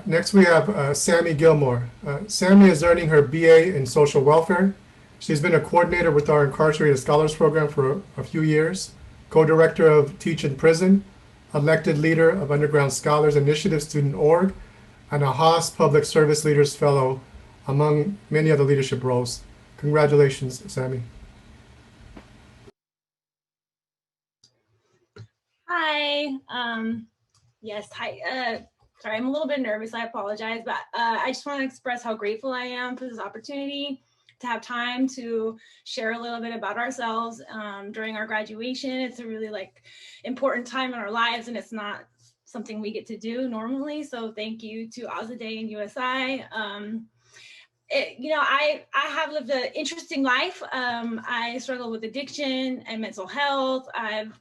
Next, we have Sammy Gilmore. Sammy is earning her BA in social welfare. She's been a coordinator with our Incarcerated Scholars Program for a few years, co-director of Teach in Prison, elected leader of Underground Scholars Initiative Student Org, and a Haas Public Service Leaders Fellow, among many other leadership roles. Congratulations, Sammy. Hi. Yes. Hi. Sorry, I'm a little bit nervous. I apologize, but I just want to express how grateful I am for this opportunity to have time to share a little bit about ourselves during our graduation. It's a really important time in our lives, and it's not something we get to do normally. So thank you to Azadeh and USI. I have lived an interesting life. I struggled with addiction and mental health. I've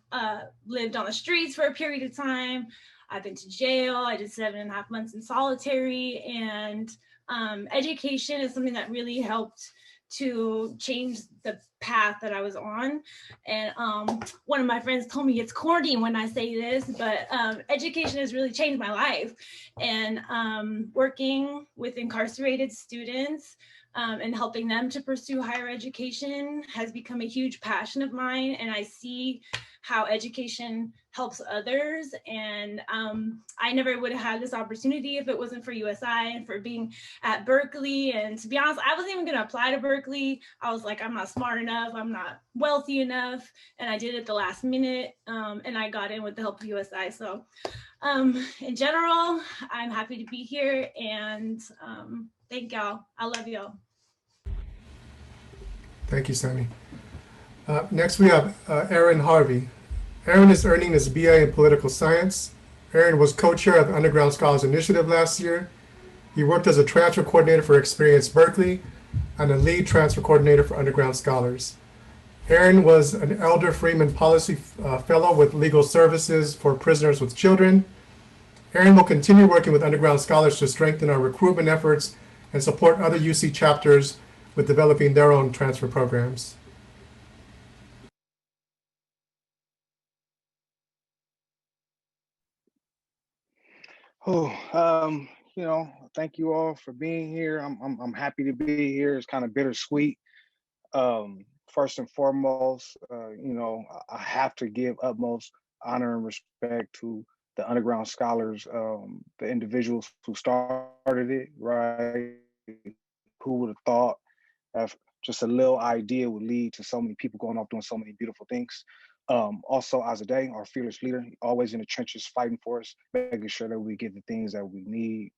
lived on the streets for a period of time. I've been to jail. I did 7.5 months in solitary, and education is something that really helped to change the path that I was on. And one of my friends told me it's corny when I say this, but education has really changed my life. And working with incarcerated students and helping them to pursue higher education has become a huge passion of mine. And I see how education helps others. And I never would have had this opportunity if it wasn't for USI and for being at Berkeley. And to be honest, I wasn't even gonna apply to Berkeley. I was like, I'm not smart enough, I'm not wealthy enough. And I did it the last minute, and I got in with the help of USI. So in general, I'm happy to be here, and thank y'all. I love y'all. Thank you, Sammy. Next, we have Aaron Harvey. Aaron is earning his BA in political science. Aaron was co-chair of the Underground Scholars Initiative last year. He worked as a transfer coordinator for Experience Berkeley and a lead transfer coordinator for Underground Scholars. Aaron was an Elder Freeman Policy Fellow with Legal Services for Prisoners with Children. Aaron will continue working with Underground Scholars to strengthen our recruitment efforts and support other UC chapters with developing their own transfer programs. Thank you all for being here. I'm happy to be here. It's kind of bittersweet. First and foremost, I have to give utmost honor and respect to the Underground Scholars, the individuals who started it, right? Who would have thought that just a little idea would lead to so many people going off doing so many beautiful things. Also, Azadeh, our fearless leader, always in the trenches fighting for us, making sure that we get the things that we need.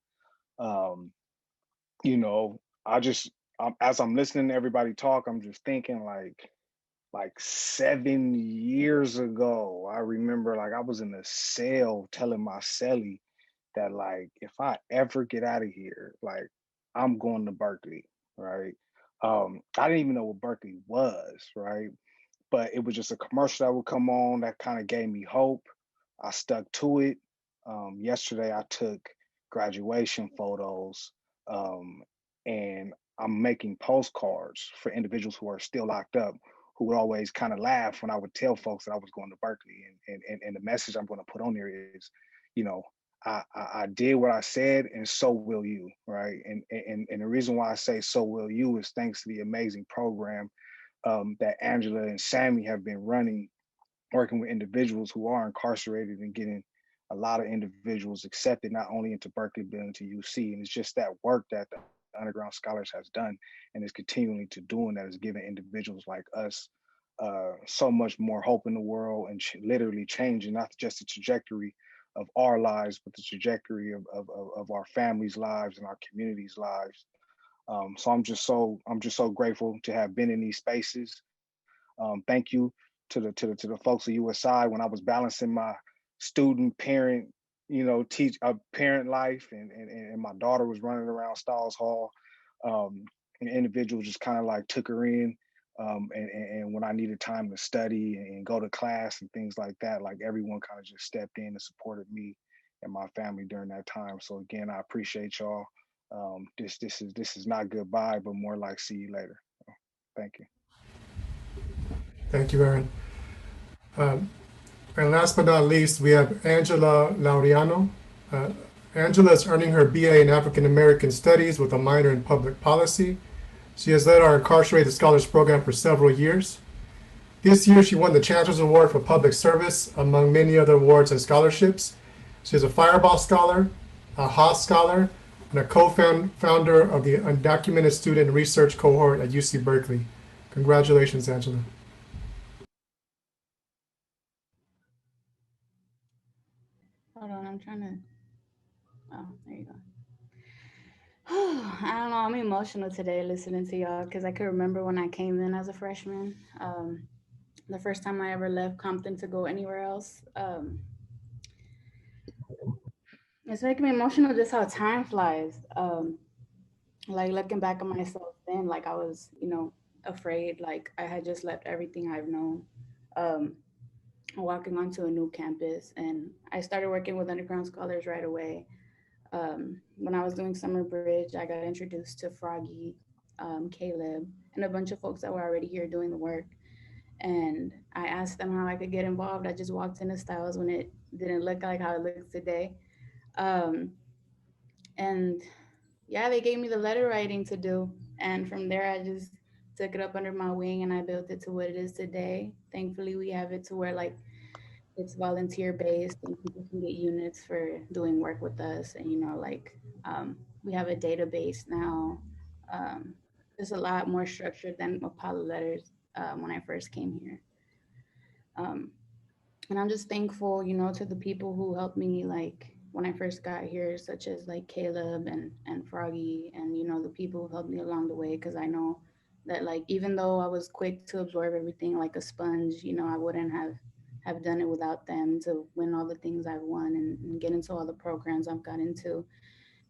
As I'm listening to everybody talk, I'm just thinking like 7 years ago, I remember I was in a cell telling my cellie that if I ever get out of here, I'm going to Berkeley, right? I didn't even know what Berkeley was, right? But it was just a commercial that would come on that kind of gave me hope. I stuck to it. Yesterday, I took graduation photos, and I'm making postcards for individuals who are still locked up, who would always kind of laugh when I would tell folks that I was going to Berkeley. And the message I'm going to put on there is, you know, I did what I said, and so will you, right? And the reason why I say so will you is thanks to the amazing program that Angela and Sammy have been running, working with individuals who are incarcerated and getting a lot of individuals accepted not only into Berkeley but into UC. And it's just that work that the Underground Scholars has done and is continuing to do, and that is giving individuals like us so much more hope in the world and literally changing not just the trajectory of our lives, but the trajectory of our families' lives and our communities' lives. So I'm just so grateful to have been in these spaces. Thank you to the folks at USI when I was balancing my student parent, parent life, and my daughter was running around Stiles Hall. An individual just kind of like took her in, and when I needed time to study and go to class and things like that, like everyone kind of just stepped in and supported me and my family during that time. So again, I appreciate y'all. This is not goodbye, but more like see you later. So, thank you. Thank you, Aaron. And last but not least, we have Angela Laureano. Angela is earning her BA in African American Studies with a minor in Public Policy. She has led our Incarcerated Scholars Program for several years. This year, she won the Chancellor's Award for Public Service, among many other awards and scholarships. She is a Fireball Scholar, a Haas Scholar, and a co-founder of the Undocumented Student Research Cohort at UC Berkeley. Congratulations, Angela. Hold on, I'm trying to, oh, there you go. I don't know, I'm emotional today listening to y'all because I could remember when I came in as a freshman, the first time I ever left Compton to go anywhere else. It's making me emotional just how time flies. Like looking back at myself then, like I was, afraid, like I had just left everything I've known. Walking onto a new campus, and I started working with Underground Scholars right away. When I was doing Summer Bridge, I got introduced to Froggy, Caleb, and a bunch of folks that were already here doing the work. And I asked them how I could get involved. I just walked into Styles when it didn't look like how it looks today. And yeah, they gave me the letter writing to do. And from there, I just took it up under my wing and I built it to what it is today. Thankfully, we have it to where like it's volunteer based and people can get units for doing work with us. And, we have a database now. It's a lot more structured than Apollo Letters when I first came here. And I'm just thankful, to the people who helped me, like when I first got here, such as like Caleb and Froggy, and the people who helped me along the way, because I know that like even though I was quick to absorb everything like a sponge, I wouldn't have done it without them to win all the things I've won and get into all the programs I've got into.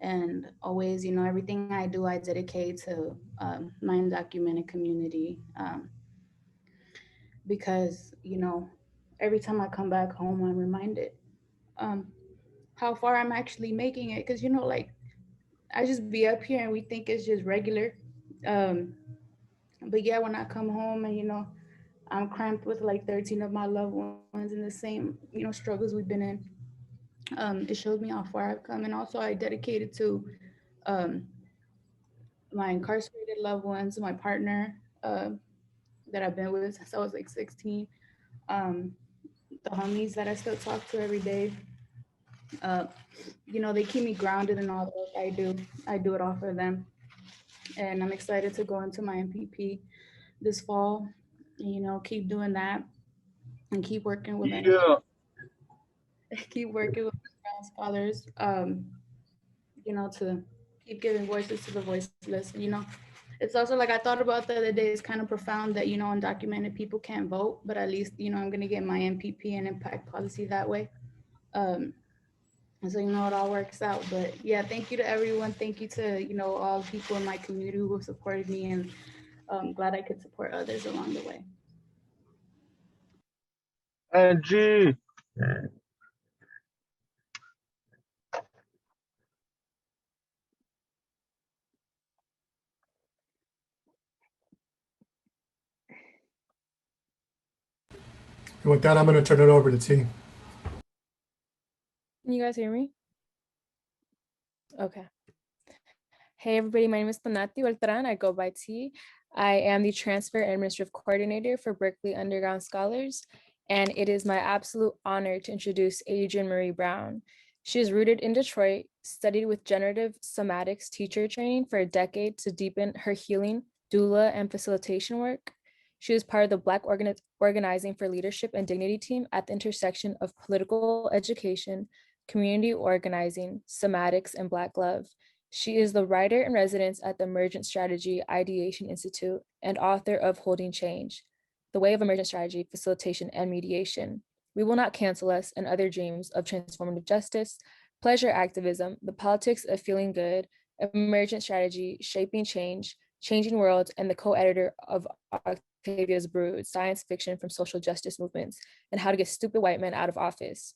And always, everything I do, I dedicate to my undocumented community, because every time I come back home, I'm reminded how far I'm actually making it. Because like I just be up here and we think it's just regular, but yeah, when I come home and I'm cramped with like 13 of my loved ones in the same struggles we've been in, it shows me how far I've come. And also I dedicated to my incarcerated loved ones, my partner that I've been with since I was like 16, the homies that I still talk to every day. They keep me grounded in all the work I do. I do it all for them. And I'm excited to go into my MPP this fall, and, keep doing that and keep working with keep working with scholars, to keep giving voices to the voiceless. It's also like I thought about the other day, it's kind of profound that, undocumented people can't vote, but at least, I'm going to get my MPP and impact policy that way. And so, it all works out. But yeah, thank you to everyone. Thank you to, all the people in my community who have supported me, and I'm glad I could support others along the way. Angie. And with that, I'm going to turn it over to T. Can you guys hear me? Okay. Hey everybody, my name is Tanati Beltran. I go by T. I am the Transfer and Administrative Coordinator for Berkeley Underground Scholars, and it is my absolute honor to introduce Adrienne Marie Brown. She is rooted in Detroit, studied with generative somatics teacher training for a decade to deepen her healing, doula, and facilitation work. She was part of the Black Organizing for Leadership and Dignity team at the intersection of political education, community organizing, somatics, and Black love. She is the writer in residence at the Emergent Strategy Ideation Institute and author of Holding Change, The Way of Emergent Strategy, Facilitation, and Mediation. We Will Not Cancel Us and Other Dreams of Transformative Justice, Pleasure Activism, The Politics of Feeling Good, Emergent Strategy, Shaping Change, Changing Worlds, and the co-editor of Octavia's Brood, Science Fiction from Social Justice Movements, and How to Get Stupid White Men Out of Office.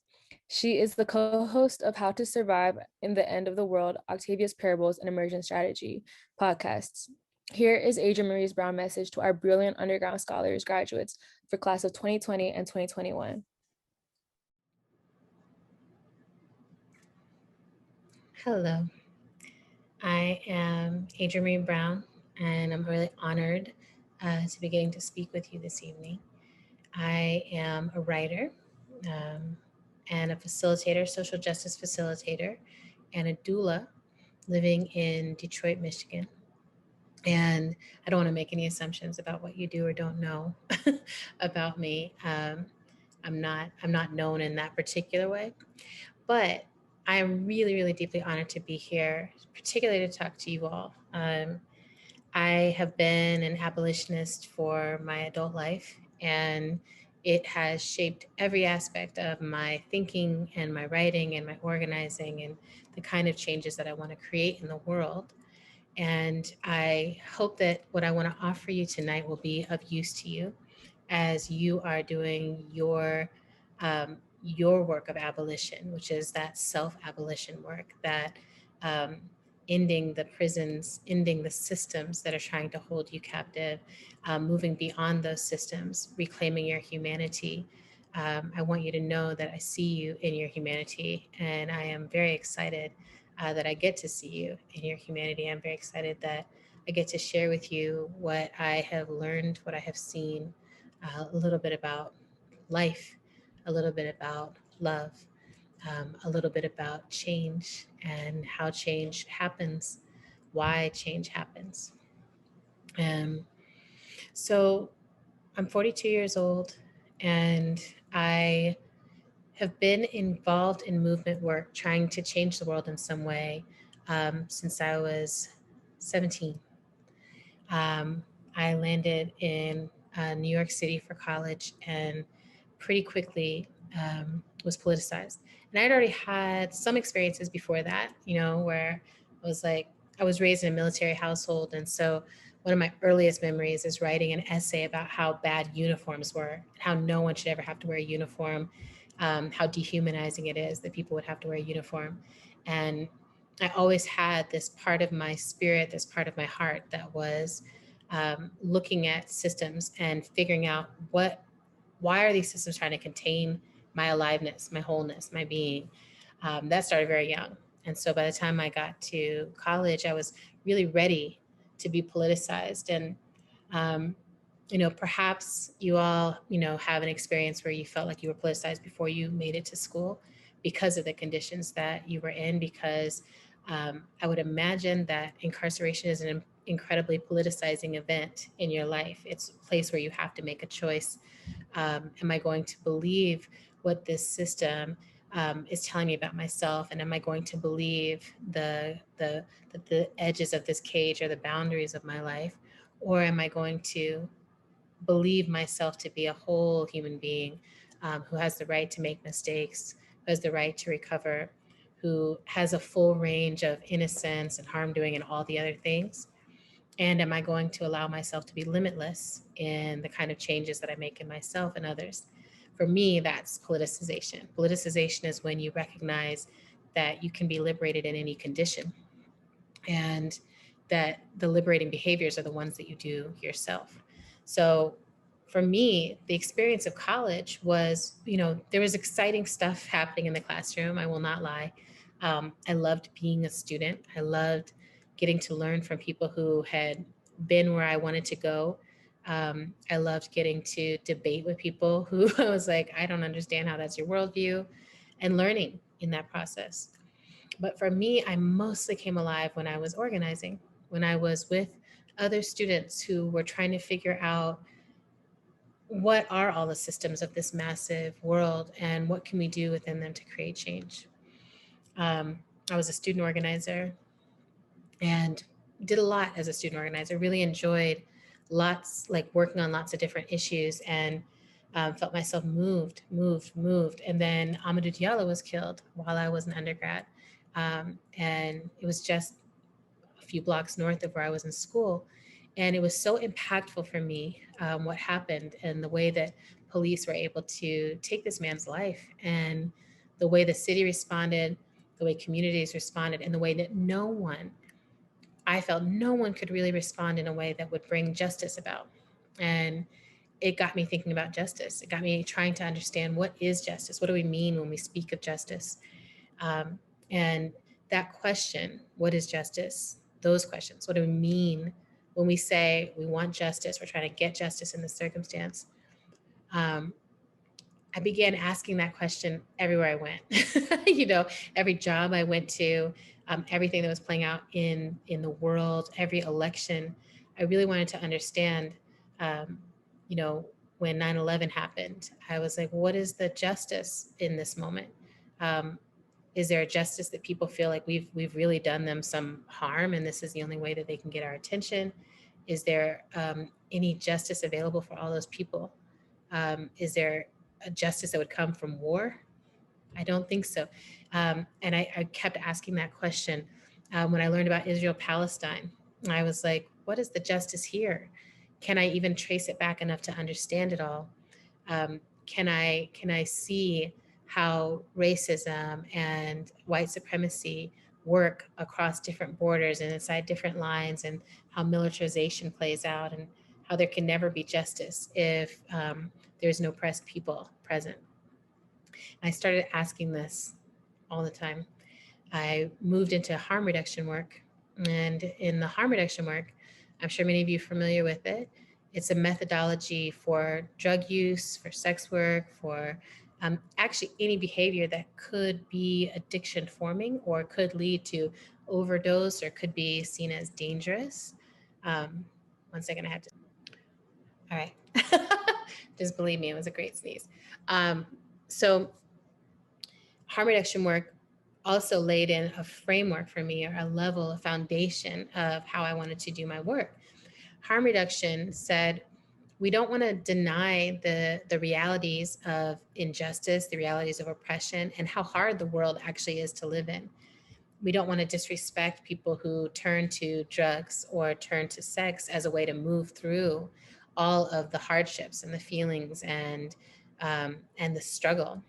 She is the co-host of How to Survive in the End of the World, Octavia's Parables, and Emergent Strategy podcasts. Here is Adrienne Marie Brown's message to our brilliant underground scholars graduates for class of 2020 and 2021. Hello, I am Adrienne Marie Brown, and I'm really honored to be getting to speak with you this evening. I am a writer and a facilitator, social justice facilitator, and a doula living in Detroit, Michigan. And I don't want to make any assumptions about what you do or don't know about me. I'm not known in that particular way, but I am really, really deeply honored to be here, particularly to talk to you all. I have been an abolitionist for my adult life, and it has shaped every aspect of my thinking and my writing and my organizing and the kind of changes that I want to create in the world. And I hope that what I want to offer you tonight will be of use to you as you are doing your work of abolition, which is that self-abolition work, that ending the prisons, ending the systems that are trying to hold you captive, moving beyond those systems, reclaiming your humanity. I want you to know that I see you in your humanity, and I am very excited that I get to see you in your humanity. I'm very excited that I get to share with you what I have learned, what I have seen, a little bit about life, a little bit about love, a little bit about change and how change happens, why change happens. So I'm 42 years old, and I have been involved in movement work, trying to change the world in some way since I was 17. I landed in New York City for college and pretty quickly was politicized. And I'd already had some experiences before that, where I was raised in a military household. And so one of my earliest memories is writing an essay about how bad uniforms were, and how no one should ever have to wear a uniform, how dehumanizing it is that people would have to wear a uniform. And I always had this part of my spirit, this part of my heart that was looking at systems and figuring out why are these systems trying to contain my aliveness, my wholeness, my being. That started very young. And so by the time I got to college, I was really ready to be politicized. And, perhaps you all, have an experience where you felt like you were politicized before you made it to school because of the conditions that you were in, because I would imagine that incarceration is an incredibly politicizing event in your life. It's a place where you have to make a choice. Am I going to believe what this system is telling me about myself? And am I going to believe the edges of this cage are the boundaries of my life? Or am I going to believe myself to be a whole human being who has the right to make mistakes, who has the right to recover, who has a full range of innocence and harm doing and all the other things? And am I going to allow myself to be limitless in the kind of changes that I make in myself and others? For me, that's politicization. Politicization is when you recognize that you can be liberated in any condition, and that the liberating behaviors are the ones that you do yourself. So for me, the experience of college was, there was exciting stuff happening in the classroom. I will not lie. I loved being a student. I loved getting to learn from people who had been where I wanted to go. I loved getting to debate with people who I was like, I don't understand how that's your worldview, and learning in that process. But for me, I mostly came alive when I was organizing, when I was with other students who were trying to figure out what are all the systems of this massive world and what can we do within them to create change. I was a student organizer and did a lot as a student organizer, really enjoyed working on lots of different issues, and felt myself moved. And then Amadou Diallo was killed while I was an undergrad. And it was just a few blocks north of where I was in school. And it was so impactful for me, what happened and the way that police were able to take this man's life, and the way the city responded, the way communities responded, and the way that I felt no one could really respond in a way that would bring justice about. And it got me thinking about justice. It got me trying to understand, what is justice? What do we mean when we speak of justice? And that question, what is justice? Those questions, what do we mean when we say we want justice, we're trying to get justice in this circumstance? I began asking that question everywhere I went. Every job I went to, everything that was playing out in the world, every election, I really wanted to understand, when 9/11 happened, I was like, what is the justice in this moment? Is there a justice that people feel like we've really done them some harm, and this is the only way that they can get our attention? Is there any justice available for all those people? Is there a justice that would come from war? I don't think so. And I kept asking that question. When I learned about Israel-Palestine, I was like, what is the justice here? Can I even trace it back enough to understand it all? Can I see how racism and white supremacy work across different borders and inside different lines, and how militarization plays out, and how there can never be justice if there's no oppressed people present? I started asking this all the time. I moved into harm reduction work, and in the harm reduction work, I'm sure many of you are familiar with it. It's a methodology for drug use, for sex work, for actually any behavior that could be addiction forming, or could lead to overdose, or could be seen as dangerous. 1 second, I have to. All right. Just believe me, it was a great sneeze. So harm reduction work also laid in a framework for me, or a level, a foundation of how I wanted to do my work. Harm reduction said, we don't want to deny the realities of injustice, the realities of oppression, and how hard the world actually is to live in. We don't want to disrespect people who turn to drugs or turn to sex as a way to move through all of the hardships and the feelings and the struggle.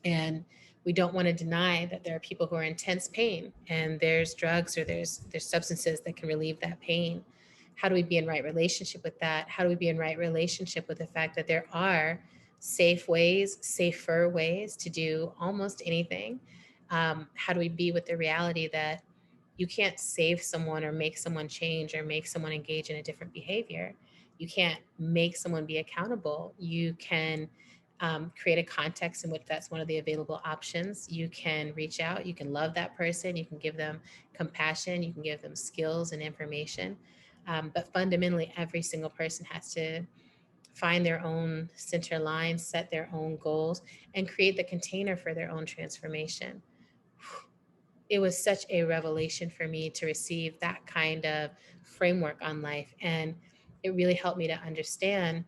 And we don't want to deny that there are people who are in intense pain, and there's drugs or there's substances that can relieve that pain. How do we be in right relationship with that? How do we be in right relationship with the fact that there are safer ways to do almost anything? How do we be with the reality that you can't save someone or make someone change or make someone engage in a different behavior? You can't make someone be accountable. You can create a context in which that's one of the available options. You can reach out, you can love that person, you can give them compassion, you can give them skills and information. But fundamentally, every single person has to find their own center line, set their own goals, and create the container for their own transformation. It was such a revelation for me to receive that kind of framework on life. And it really helped me to understand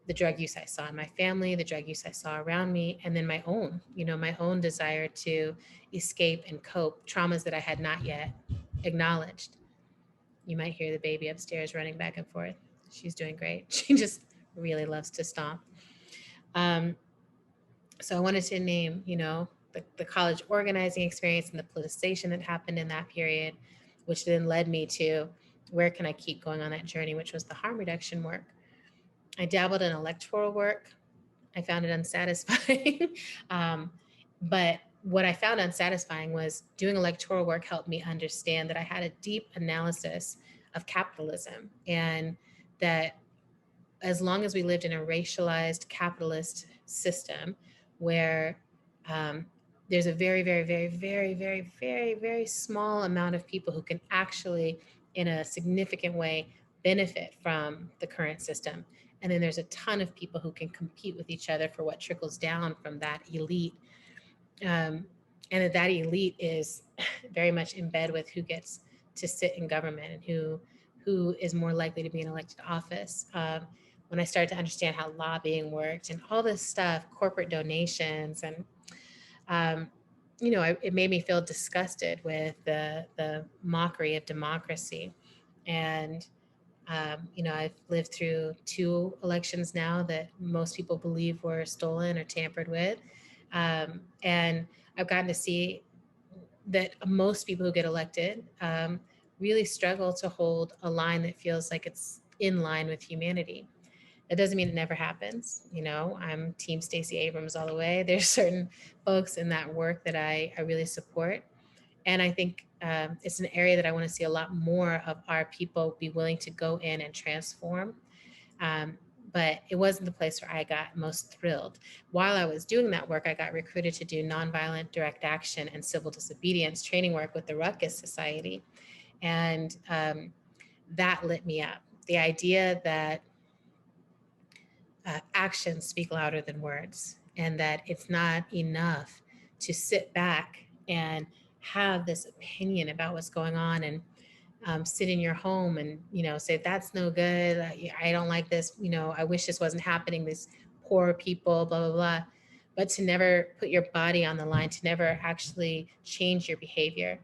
the drug use I saw in my family, the drug use I saw around me, and then my own desire to escape and cope, traumas that I had not yet acknowledged. You might hear the baby upstairs running back and forth. She's doing great. She just really loves to stomp. So I wanted to name, the college organizing experience and the politicization that happened in that period, which then led me to where can I keep going on that journey, which was the harm reduction work. I dabbled in electoral work. I found it unsatisfying. But what I found unsatisfying was doing electoral work helped me understand that I had a deep analysis of capitalism, and that as long as we lived in a racialized capitalist system where there's a very, very, very, very, very, very, very small amount of people who can actually, in a significant way, benefit from the current system. And then there's a ton of people who can compete with each other for what trickles down from that elite. And that elite is very much in bed with who gets to sit in government and who is more likely to be in elected office. When I started to understand how lobbying worked and all this stuff, corporate donations, and it made me feel disgusted with the mockery of democracy. And I've lived through 2 elections now that most people believe were stolen or tampered with. And I've gotten to see that most people who get elected really struggle to hold a line that feels like it's in line with humanity. That doesn't mean it never happens. I'm Team Stacey Abrams all the way. There's certain folks in that work that I really support. And I think it's an area that I want to see a lot more of our people be willing to go in and transform. But it wasn't the place where I got most thrilled. While I was doing that work, I got recruited to do nonviolent direct action and civil disobedience training work with the Ruckus Society. And that lit me up. The idea that actions speak louder than words, and that it's not enough to sit back and have this opinion about what's going on and sit in your home and, say, that's no good. I don't like this. I wish this wasn't happening. These poor people, blah, blah, blah. But to never put your body on the line, to never actually change your behavior,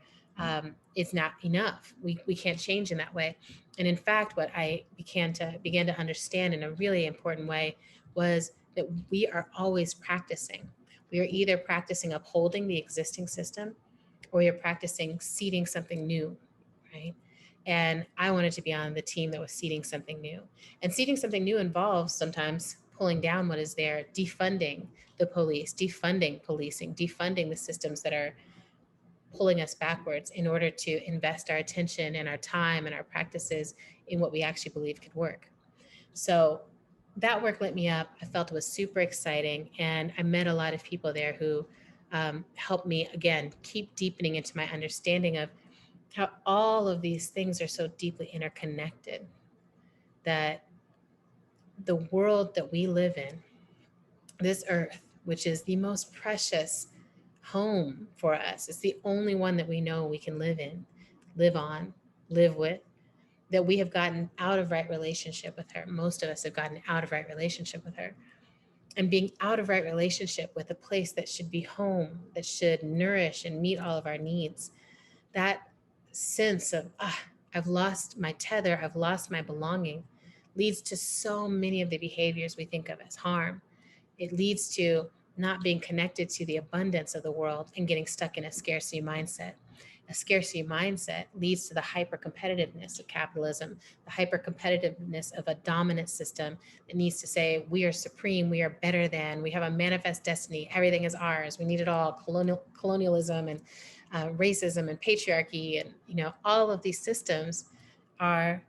is not enough. We can't change in that way. And in fact, what I began to understand in a really important way was that we are always practicing. We are either practicing upholding the existing system, or you're practicing seeding something new, right? And I wanted to be on the team that was seeding something new. And seeding something new involves sometimes pulling down what is there, defunding the police, defunding policing, defunding the systems that are pulling us backwards in order to invest our attention and our time and our practices in what we actually believe could work. So that work lit me up. I felt it was super exciting. And I met a lot of people there who helped me, again, keep deepening into my understanding of how all of these things are so deeply interconnected, that the world that we live in, this earth, which is the most precious home for us, it's the only one that we know we can live in, live on, live with, that we have gotten out of right relationship with her. Most of us have gotten out of right relationship with her. And being out of right relationship with a place that should be home, that should nourish and meet all of our needs, that sense of, I've lost my tether, I've lost my belonging, leads to so many of the behaviors we think of as harm. It leads to not being connected to the abundance of the world and getting stuck in a scarcity mindset. A scarcity mindset leads to the hyper-competitiveness of capitalism, the hyper-competitiveness of a dominant system that needs to say, we are supreme, we are better than, we have a manifest destiny, everything is ours, we need it all, colonialism and racism and patriarchy, and all of these systems are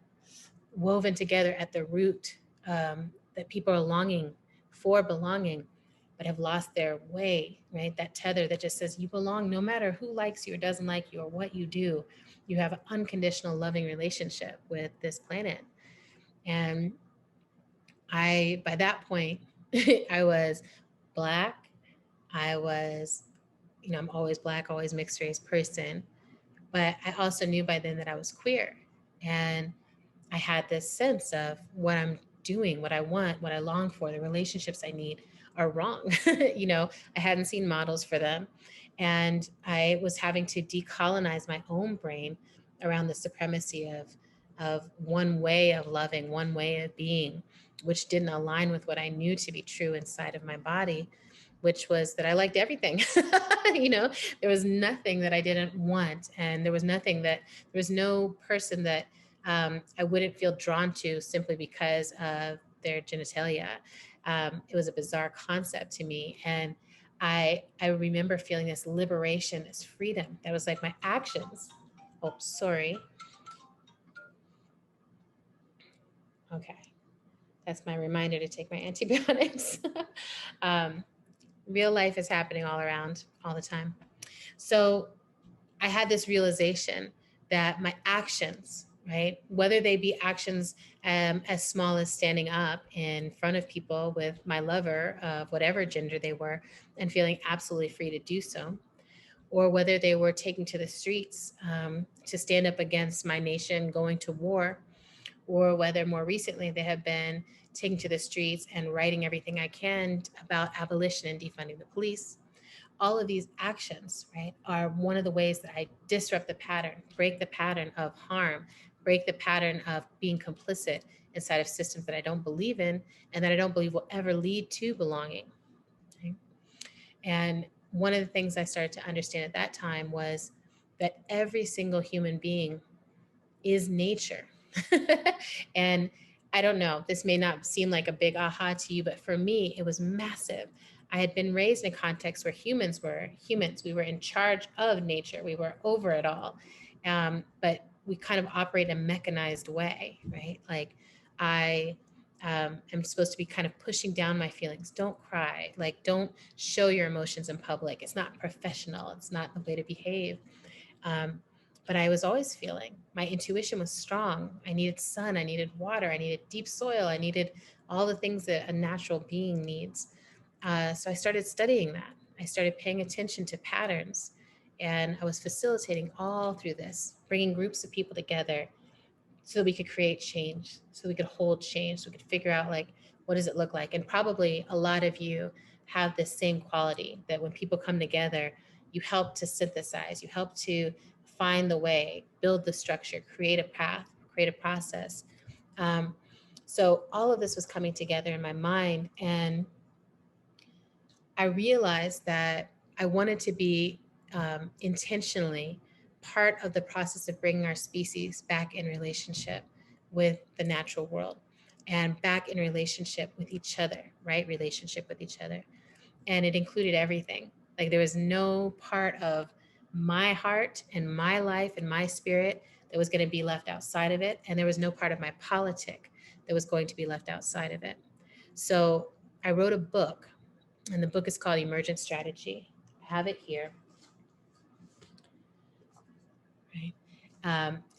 woven together at the root, that people are longing for belonging, but have lost their way, right? That tether that just says you belong no matter who likes you or doesn't like you or what you do. You have an unconditional loving relationship with this planet. And by that point, I was Black. I was, I'm always Black, always mixed race person. But I also knew by then that I was queer. And I had this sense of what I'm doing, what I want, what I long for, the relationships I need are wrong. I hadn't seen models for them. And I was having to decolonize my own brain around the supremacy of one way of loving, one way of being, which didn't align with what I knew to be true inside of my body, which was that I liked everything. There was nothing that I didn't want. And there was no person that I wouldn't feel drawn to simply because of their genitalia. It was a bizarre concept to me. And I remember feeling this liberation, this freedom that was like my actions. Oh, sorry. Okay. That's my reminder to take my antibiotics. Real life is happening all around, all the time. So I had this realization that my actions, right, whether they be actions as small as standing up in front of people with my lover of whatever gender they were and feeling absolutely free to do so, or whether they were taking to the streets to stand up against my nation going to war, or whether more recently they have been taking to the streets and writing everything I can about abolition and defunding the police. All of these actions, right, are one of the ways that I disrupt the pattern, break the pattern of harm, break the pattern of being complicit inside of systems that I don't believe in and that I don't believe will ever lead to belonging. Right? And one of the things I started to understand at that time was that every single human being is nature. And I don't know, this may not seem like a big aha to you, but for me, it was massive. I had been raised in a context where humans were humans. We were in charge of nature. We were over it all. But we kind of operate in a mechanized way, right? Like I am supposed to be kind of pushing down my feelings. Don't cry. Like, don't show your emotions in public. It's not professional. It's not the way to behave. But I was always feeling. My intuition was strong. I needed sun, I needed water, I needed deep soil, I needed all the things that a natural being needs. So I started studying that. I started paying attention to patterns, and I was facilitating all through this, bringing groups of people together so we could create change, so we could hold change, so we could figure out like, what does it look like? And probably a lot of you have this same quality that when people come together, you help to synthesize, you help to find the way, build the structure, create a path, create a process. So all of this was coming together in my mind, and I realized that I wanted to be intentionally part of the process of bringing our species back in relationship with the natural world and back in relationship with each other, right? Relationship with each other. And it included everything. Like there was no part of my heart and my life and my spirit that was going to be left outside of it. And there was no part of my politic that was going to be left outside of it. So I wrote a book, and the book is called Emergent Strategy. I have it here. Right.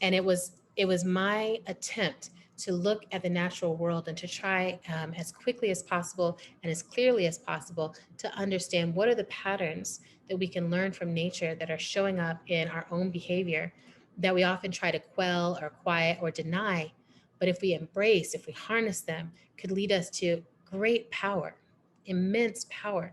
And it was my attempt to look at the natural world and to try as quickly as possible and as clearly as possible to understand what are the patterns that we can learn from nature that are showing up in our own behavior that we often try to quell or quiet or deny. But if we embrace, if we harness them, could lead us to great power, immense power.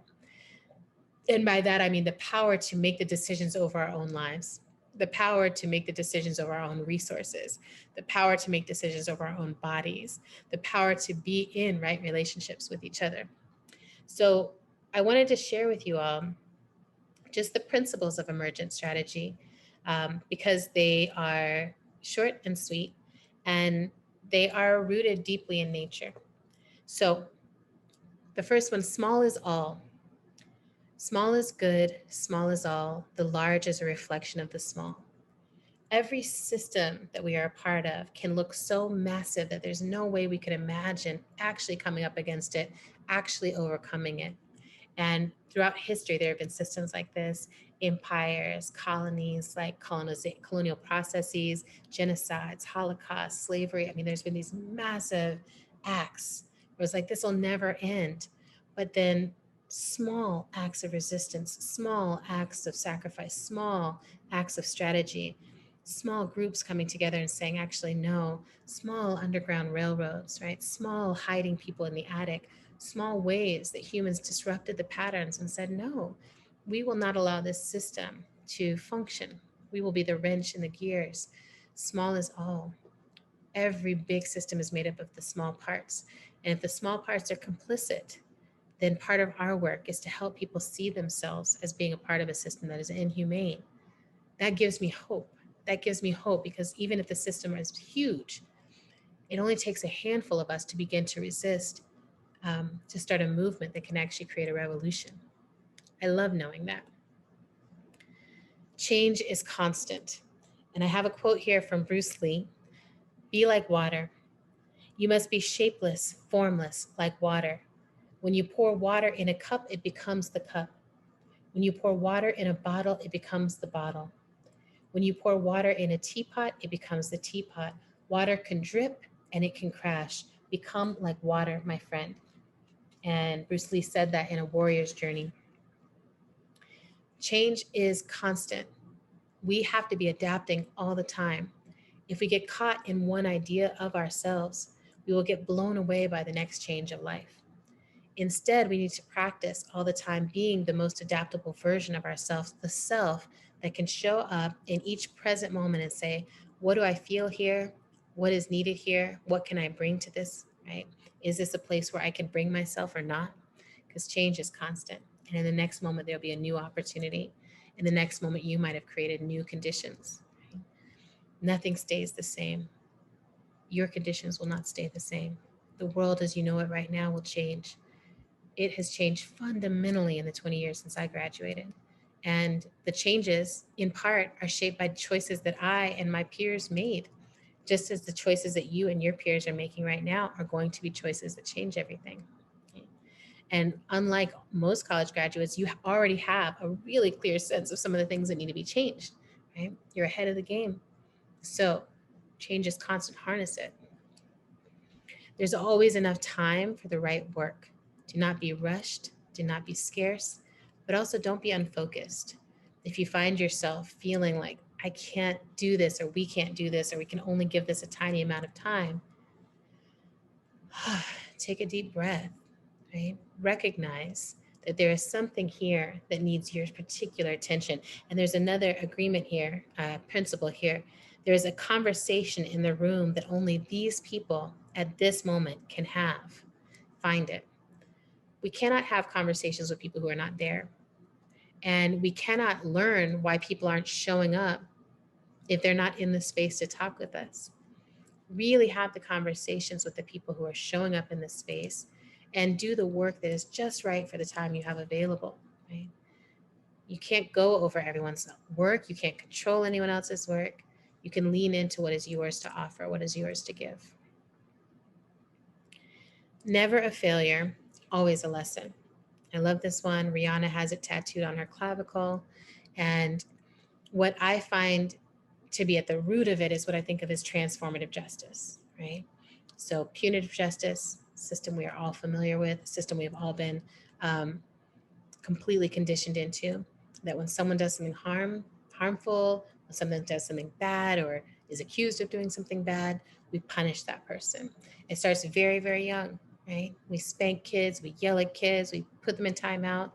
And by that, I mean the power to make the decisions over our own lives, the power to make the decisions over our own resources, the power to make decisions over our own bodies, the power to be in right relationships with each other. So I wanted to share with you all just the principles of emergent strategy because they are short and sweet and they are rooted deeply in nature. So the first one, small is all. Small is good, small is all, the large is a reflection of the small. Every system that we are a part of can look so massive that there's no way we could imagine actually coming up against it, actually overcoming it. And throughout history, there have been systems like this, empires, colonies, like colonial processes, genocides, Holocaust, slavery. I mean, there's been these massive acts where it's like, this will never end. But then small acts of resistance, small acts of sacrifice, small acts of strategy, small groups coming together and saying, actually, no, small underground railroads, right? Small hiding people in the attic, small ways that humans disrupted the patterns and said, no, we will not allow this system to function. We will be the wrench in the gears. Small is all. Every big system is made up of the small parts. And if the small parts are complicit, then part of our work is to help people see themselves as being a part of a system that is inhumane. That gives me hope. That gives me hope because even if the system is huge, It only takes a handful of us to begin to resist, to start a movement that can actually create a revolution. I love knowing that. Change is constant. And I have a quote here from Bruce Lee: "Be like water. You must be shapeless, formless, like water. When you pour water in a cup, it becomes the cup. When you pour water in a bottle, it becomes the bottle. When you pour water in a teapot, it becomes the teapot. Water can drip and it can crash. Become like water, my friend." And Bruce Lee said that in A Warrior's Journey. Change is constant. We have to be adapting all the time. If we get caught in one idea of ourselves, we will get blown away by the next change of life. Instead, we need to practice all the time being the most adaptable version of ourselves, the self that can show up in each present moment and say, what do I feel here? What is needed here? What can I bring to this, right? Is this a place where I can bring myself or not? Because change is constant. And in the next moment, there'll be a new opportunity. In the next moment, you might have created new conditions. Right? Nothing stays the same. Your conditions will not stay the same. The world as you know it right now will change. It has changed fundamentally in the 20 years since I graduated. And the changes, in part, are shaped by choices that I and my peers made, just as the choices that you and your peers are making right now are going to be choices that change everything. And unlike most college graduates, you already have a really clear sense of some of the things that need to be changed, right? You're ahead of the game. So change is constant, harness it. There's always enough time for the right work. Do not be rushed, do not be scarce, but also don't be unfocused. If you find yourself feeling like, I can't do this, or we can't do this, or we can only give this a tiny amount of time, take a deep breath, right? Recognize that there is something here that needs your particular attention. And there's another agreement here, principle here. There's a conversation in the room that only these people at this moment can have. Find it. We cannot have conversations with people who are not there. And we cannot learn why people aren't showing up if they're not in the space to talk with us. Really have the conversations with the people who are showing up in this space and do the work that is just right for the time you have available, right? You can't go over everyone's work. You can't control anyone else's work. You can lean into what is yours to offer, what is yours to give. Never a failure, always a lesson. I love this one. Rihanna has it tattooed on her clavicle. And what I find to be at the root of it is what I think of as transformative justice, right? So punitive justice, system we are all familiar with, system we have all been completely conditioned into, that when someone does something harmful, when someone does something bad or is accused of doing something bad, we punish that person. It starts very, very young, right? We spank kids, we yell at kids, we put them in timeout,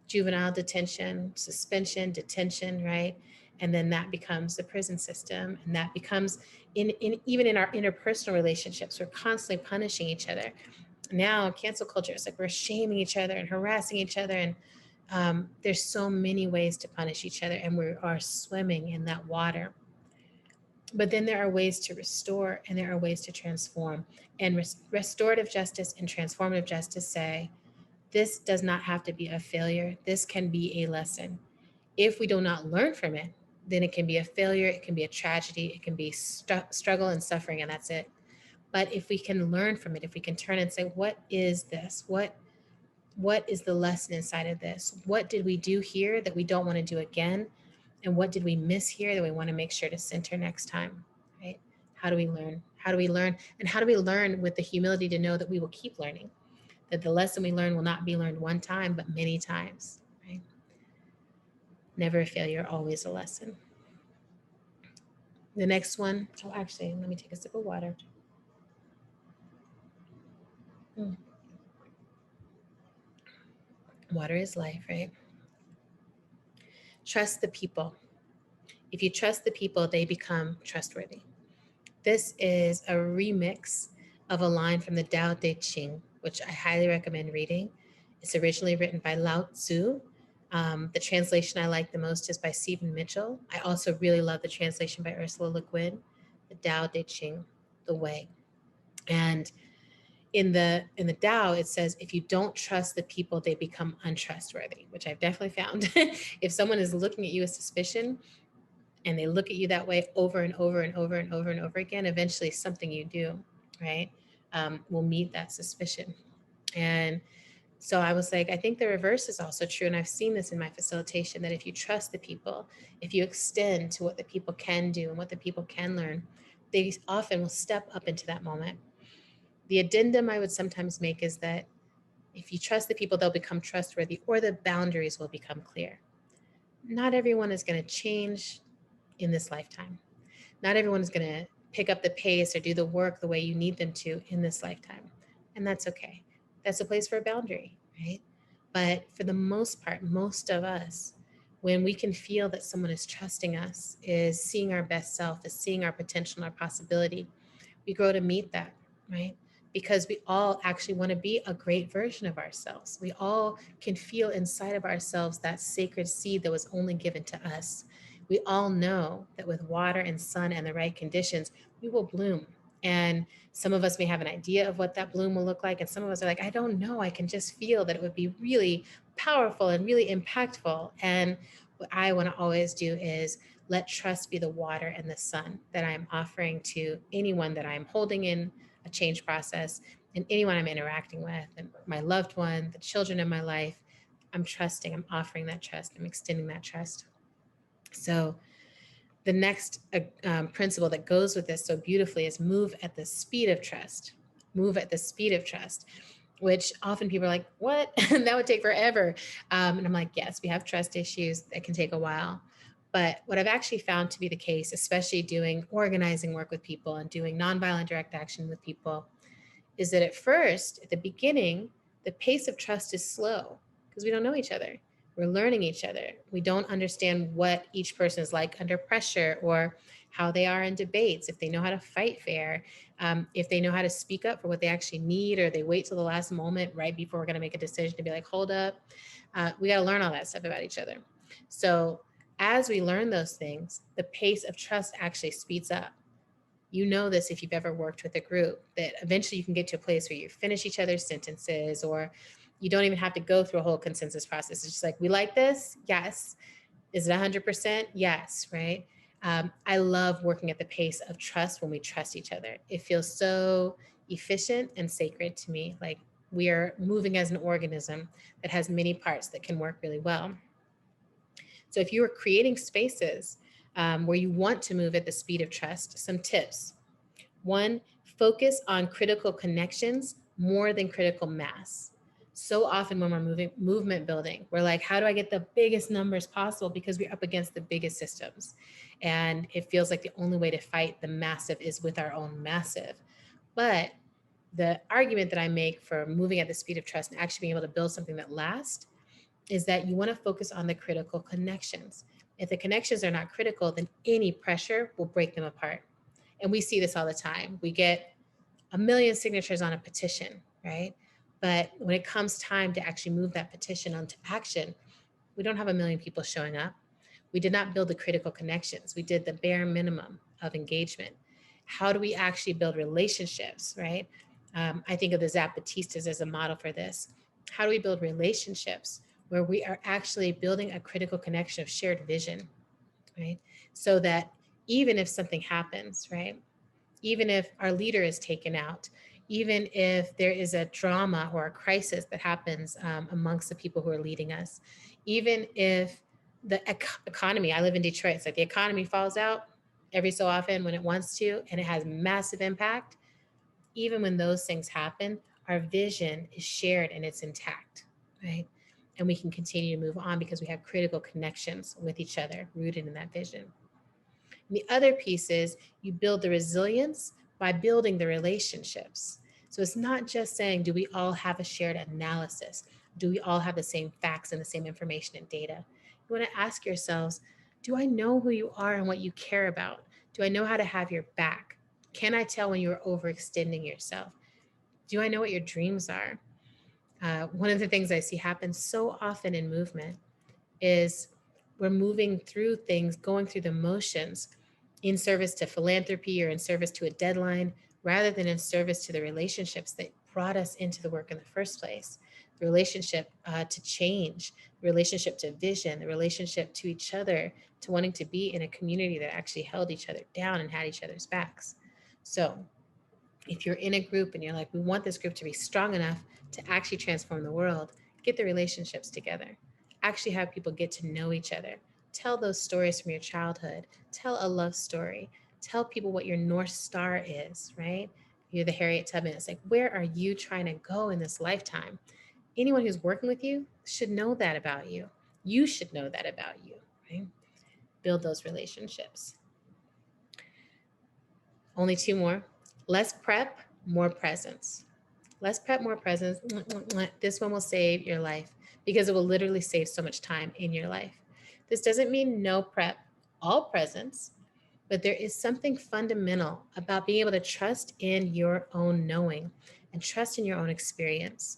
juvenile detention, suspension, detention, right? And then that becomes the prison system. And that becomes, even in our interpersonal relationships, we're constantly punishing each other. Now, cancel culture, it's like we're shaming each other and harassing each other. And there's so many ways to punish each other, and we are swimming in that water. But then there are ways to restore, and there are ways to transform. And restorative justice and transformative justice say, this does not have to be a failure. This can be a lesson. If we do not learn from it, then it can be a failure, it can be a tragedy, it can be struggle and suffering, and that's it. But if we can learn from it, if we can turn and say, what is this? What is the lesson inside of this? What did we do here that we don't want to do again? And what did we miss here that we want to make sure to center next time, right? How do we learn? How do we learn? And how do we learn with the humility to know that we will keep learning? That the lesson we learn will not be learned one time, but many times, right? Never a failure, always a lesson. The next one, oh, actually, let me take a sip of water. Water is life, right? Trust the people. If you trust the people, they become trustworthy. This is a remix of a line from the Tao Te Ching, which I highly recommend reading. It's originally written by Lao Tzu. The translation I like the most is by Stephen Mitchell. I also really love the translation by Ursula Le Guin, the Tao Te Ching, the way. And in the Tao, it says, if you don't trust the people, they become untrustworthy, which I've definitely found. If someone is looking at you with suspicion and they look at you that way over and over and over and over and over again, eventually something you do, right, will meet that suspicion. And so I was like, I think the reverse is also true. And I've seen this in my facilitation, that if you trust the people, if you extend to what the people can do and what the people can learn, they often will step up into that moment. The addendum I would sometimes make is that if you trust the people, they'll become trustworthy, or the boundaries will become clear. Not everyone is going to change in this lifetime. Not everyone is going to pick up the pace or do the work the way you need them to in this lifetime. And that's okay. That's a place for a boundary, right? But for the most part, most of us, when we can feel that someone is trusting us, is seeing our best self, is seeing our potential and our possibility, we grow to meet that, right? Because we all actually want to be a great version of ourselves. We all can feel inside of ourselves that sacred seed that was only given to us. We all know that with water and sun and the right conditions, we will bloom. And some of us may have an idea of what that bloom will look like. And some of us are like, I don't know. I can just feel that it would be really powerful and really impactful. And what I want to always do is let trust be the water and the sun that I'm offering to anyone that I'm holding in a change process, and anyone I'm interacting with, and my loved one, the children in my life. I'm trusting, I'm offering that trust, I'm extending that trust. So the next principle that goes with this so beautifully is move at the speed of trust. Move at the speed of trust, which often people are like, what? That would take forever. And I'm like, yes, we have trust issues that can take a while. But what I've actually found to be the case, especially doing organizing work with people and doing nonviolent direct action with people, is that at first, at the beginning, the pace of trust is slow because we don't know each other. We're learning each other. We don't understand what each person is like under pressure, or how they are in debates, if they know how to fight fair, if they know how to speak up for what they actually need, or they wait till the last moment right before we're going to make a decision to be like, hold up. We got to learn all that stuff about each other. So as we learn those things, the pace of trust actually speeds up. You know this if you've ever worked with a group, that eventually you can get to a place where you finish each other's sentences, or you don't even have to go through a whole consensus process. It's just like, we like this? Yes. Is it 100%? Yes, right? I love working at the pace of trust when we trust each other. It feels so efficient and sacred to me. Like we are moving as an organism that has many parts that can work really well. So if you are creating spaces where you want to move at the speed of trust, some tips. One, focus on critical connections more than critical mass. So often when we're movement building, we're like, how do I get the biggest numbers possible? Because we're up against the biggest systems. And it feels like the only way to fight the massive is with our own massive. But the argument that I make for moving at the speed of trust and actually being able to build something that lasts is that you want to focus on the critical connections. If the connections are not critical, then any pressure will break them apart. And we see this all the time. We get 1 million signatures on a petition, right? But when it comes time to actually move that petition onto action, we don't have 1 million people showing up. We did not build the critical connections. We did the bare minimum of engagement. How do we actually build relationships, right? I think of the Zapatistas as a model for this. How do we build relationships where we are actually building a critical connection of shared vision, right? So that even if something happens, right? Even if our leader is taken out, even if there is a drama or a crisis that happens amongst the people who are leading us, even if the economy, I live in Detroit, it's like the economy falls out every so often when it wants to, and it has massive impact. Even when those things happen, our vision is shared and it's intact, right? And we can continue to move on because we have critical connections with each other rooted in that vision. And the other piece is you build the resilience by building the relationships. So it's not just saying, do we all have a shared analysis? Do we all have the same facts and the same information and data? You want to ask yourselves, do I know who you are and what you care about? Do I know how to have your back? Can I tell when you're overextending yourself? Do I know what your dreams are? One of the things I see happen so often in movement is we're moving through things, going through the motions in service to philanthropy or in service to a deadline, rather than in service to the relationships that brought us into the work in the first place. The relationship to change, the relationship to vision, the relationship to each other, to wanting to be in a community that actually held each other down and had each other's backs. So if you're in a group and you're like, we want this group to be strong enough to actually transform the world, get the relationships together. Actually have people get to know each other. Tell those stories from your childhood. Tell a love story. Tell people what your North Star is, right? You're the Harriet Tubman. It's like, where are you trying to go in this lifetime? Anyone who's working with you should know that about you. You should know that about you, right? Build those relationships. Only two more. Less prep, more presence. Less prep, more presence. This one will save your life because it will literally save so much time in your life. This doesn't mean no prep, all presence, but there is something fundamental about being able to trust in your own knowing and trust in your own experience.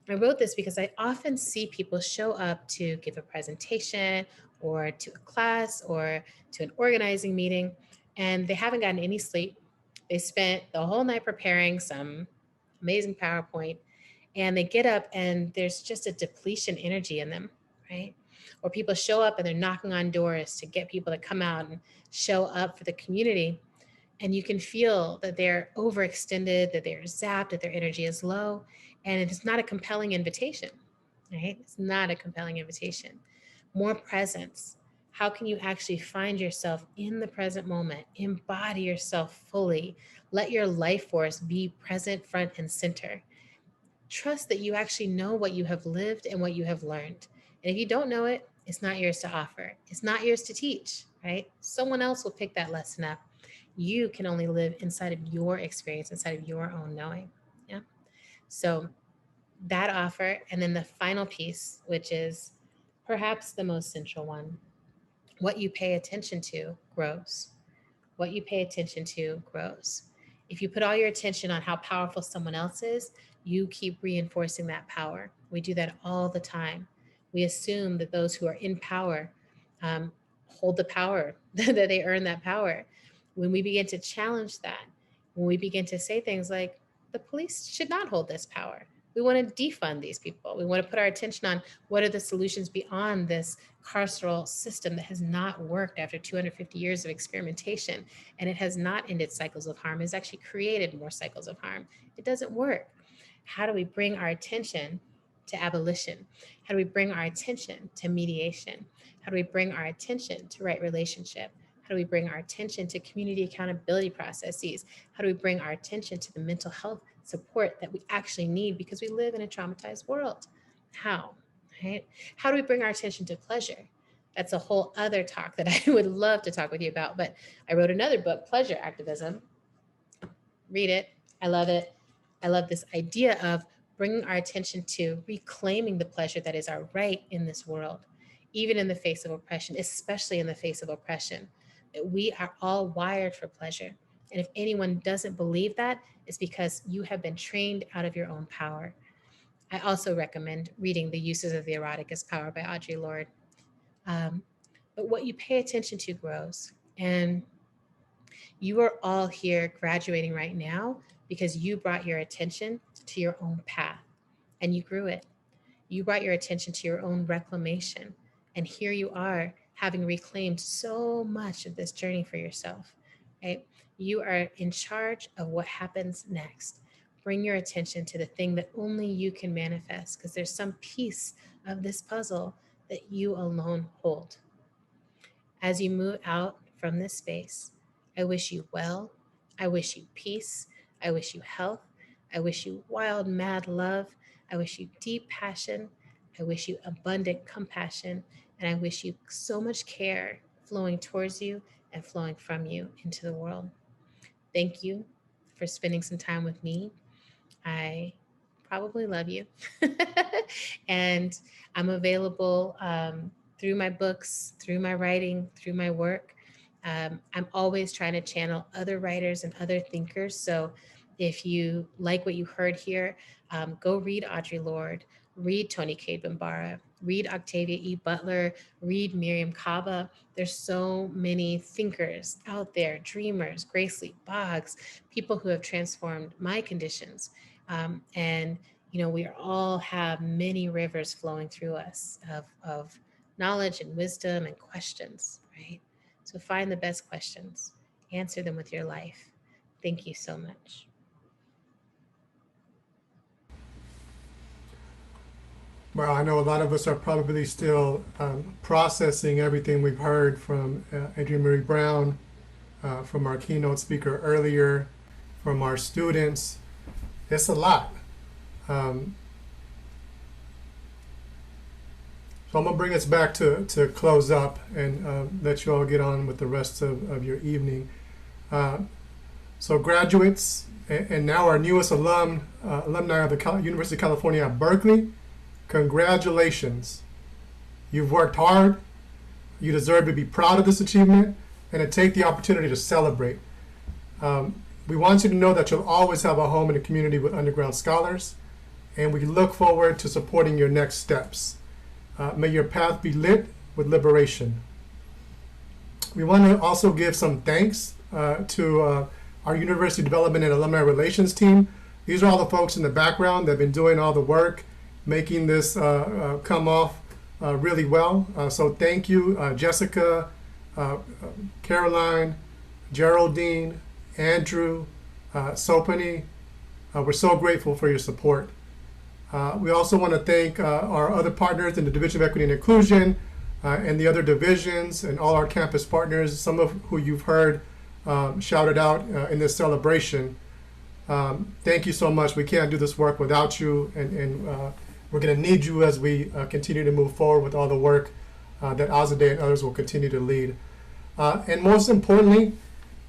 I wrote this because I often see people show up to give a presentation or to a class or to an organizing meeting, and they haven't gotten any sleep. They spent the whole night preparing some amazing PowerPoint, and they get up and there's just a depletion energy in them, right? Or people show up and they're knocking on doors to get people to come out and show up for the community. And you can feel that they're overextended, that they're zapped, that their energy is low. And it's not a compelling invitation, right? It's not a compelling invitation. More presence. How can you actually find yourself in the present moment? Embody yourself fully. Let your life force be present, front, and center. Trust that you actually know what you have lived and what you have learned. And if you don't know it, it's not yours to offer. It's not yours to teach, right? Someone else will pick that lesson up. You can only live inside of your experience, inside of your own knowing. Yeah. So that offer, and then the final piece, which is perhaps the most central one, what you pay attention to grows. What you pay attention to grows. If you put all your attention on how powerful someone else is, you keep reinforcing that power. We do that all the time. We assume that those who are in power hold the power, that they earn that power. When we begin to challenge that, when we begin to say things like, the police should not hold this power. We want to defund these people. We want to put our attention on what are the solutions beyond this carceral system that has not worked after 250 years of experimentation, and it has not ended cycles of harm. It's actually created more cycles of harm. It doesn't work. How do we bring our attention to abolition? How do we bring our attention to mediation? How do we bring our attention to right relationship? How do we bring our attention to community accountability processes? How do we bring our attention to the mental health support that we actually need because we live in a traumatized world? How, right? How do we bring our attention to pleasure? That's a whole other talk that I would love to talk with you about, but I wrote another book, Pleasure Activism. Read it. I love it. I love this idea of bringing our attention to reclaiming the pleasure that is our right in this world, even in the face of oppression, especially in the face of oppression. We are all wired for pleasure. And if anyone doesn't believe that, it's because you have been trained out of your own power. I also recommend reading The Uses of the Erotic as Power by Audre Lorde. But what you pay attention to grows. And you are all here graduating right now because you brought your attention to your own path and you grew it. You brought your attention to your own reclamation. And here you are having reclaimed so much of this journey for yourself, right? You are in charge of what happens next. Bring your attention to the thing that only you can manifest because there's some piece of this puzzle that you alone hold. As you move out from this space, I wish you well. I wish you peace. I wish you health. I wish you wild, mad love. I wish you deep passion. I wish you abundant compassion. And I wish you so much care flowing towards you and flowing from you into the world. Thank you for spending some time with me. I probably love you. And I'm available through my books, through my writing, through my work. I'm always trying to channel other writers and other thinkers. So if you like what you heard here, go read Audre Lorde, read Toni Cade Bambara, Read Octavia E. Butler, read Miriam Kaba. There's so many thinkers out there, dreamers, Grace Lee Boggs, people who have transformed my conditions. And we all have many rivers flowing through us of knowledge and wisdom and questions, right? So find the best questions, answer them with your life. Thank you so much. Well, I know a lot of us are probably still processing everything we've heard from Adrienne Marie Brown, from our keynote speaker earlier, from our students. It's a lot. So I'm gonna bring us back to close up and let you all get on with the rest of your evening. So graduates, and now our newest alumni of the University of California at Berkeley, congratulations. You've worked hard. You deserve to be proud of this achievement and to take the opportunity to celebrate. We want you to know that you'll always have a home in a community with underground scholars, and we look forward to supporting your next steps. May your path be lit with liberation. We want to also give some thanks to our University Development and Alumni Relations team. These are all the folks in the background that have been doing all the work, making this come off really well. So thank you, Jessica, Caroline, Geraldine, Andrew, Sopani. We're so grateful for your support. We also want to thank our other partners in the Division of Equity and Inclusion and the other divisions and all our campus partners, some of who you've heard shouted out in this celebration. Thank you so much. We can't do this work without you, and we're going to need you as we continue to move forward with all the work that Azadeh and others will continue to lead. And most importantly,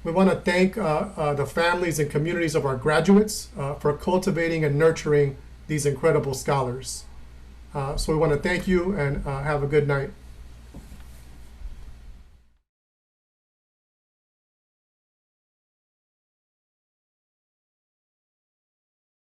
we want to thank the families and communities of our graduates for cultivating and nurturing these incredible scholars. So we want to thank you and have a good night.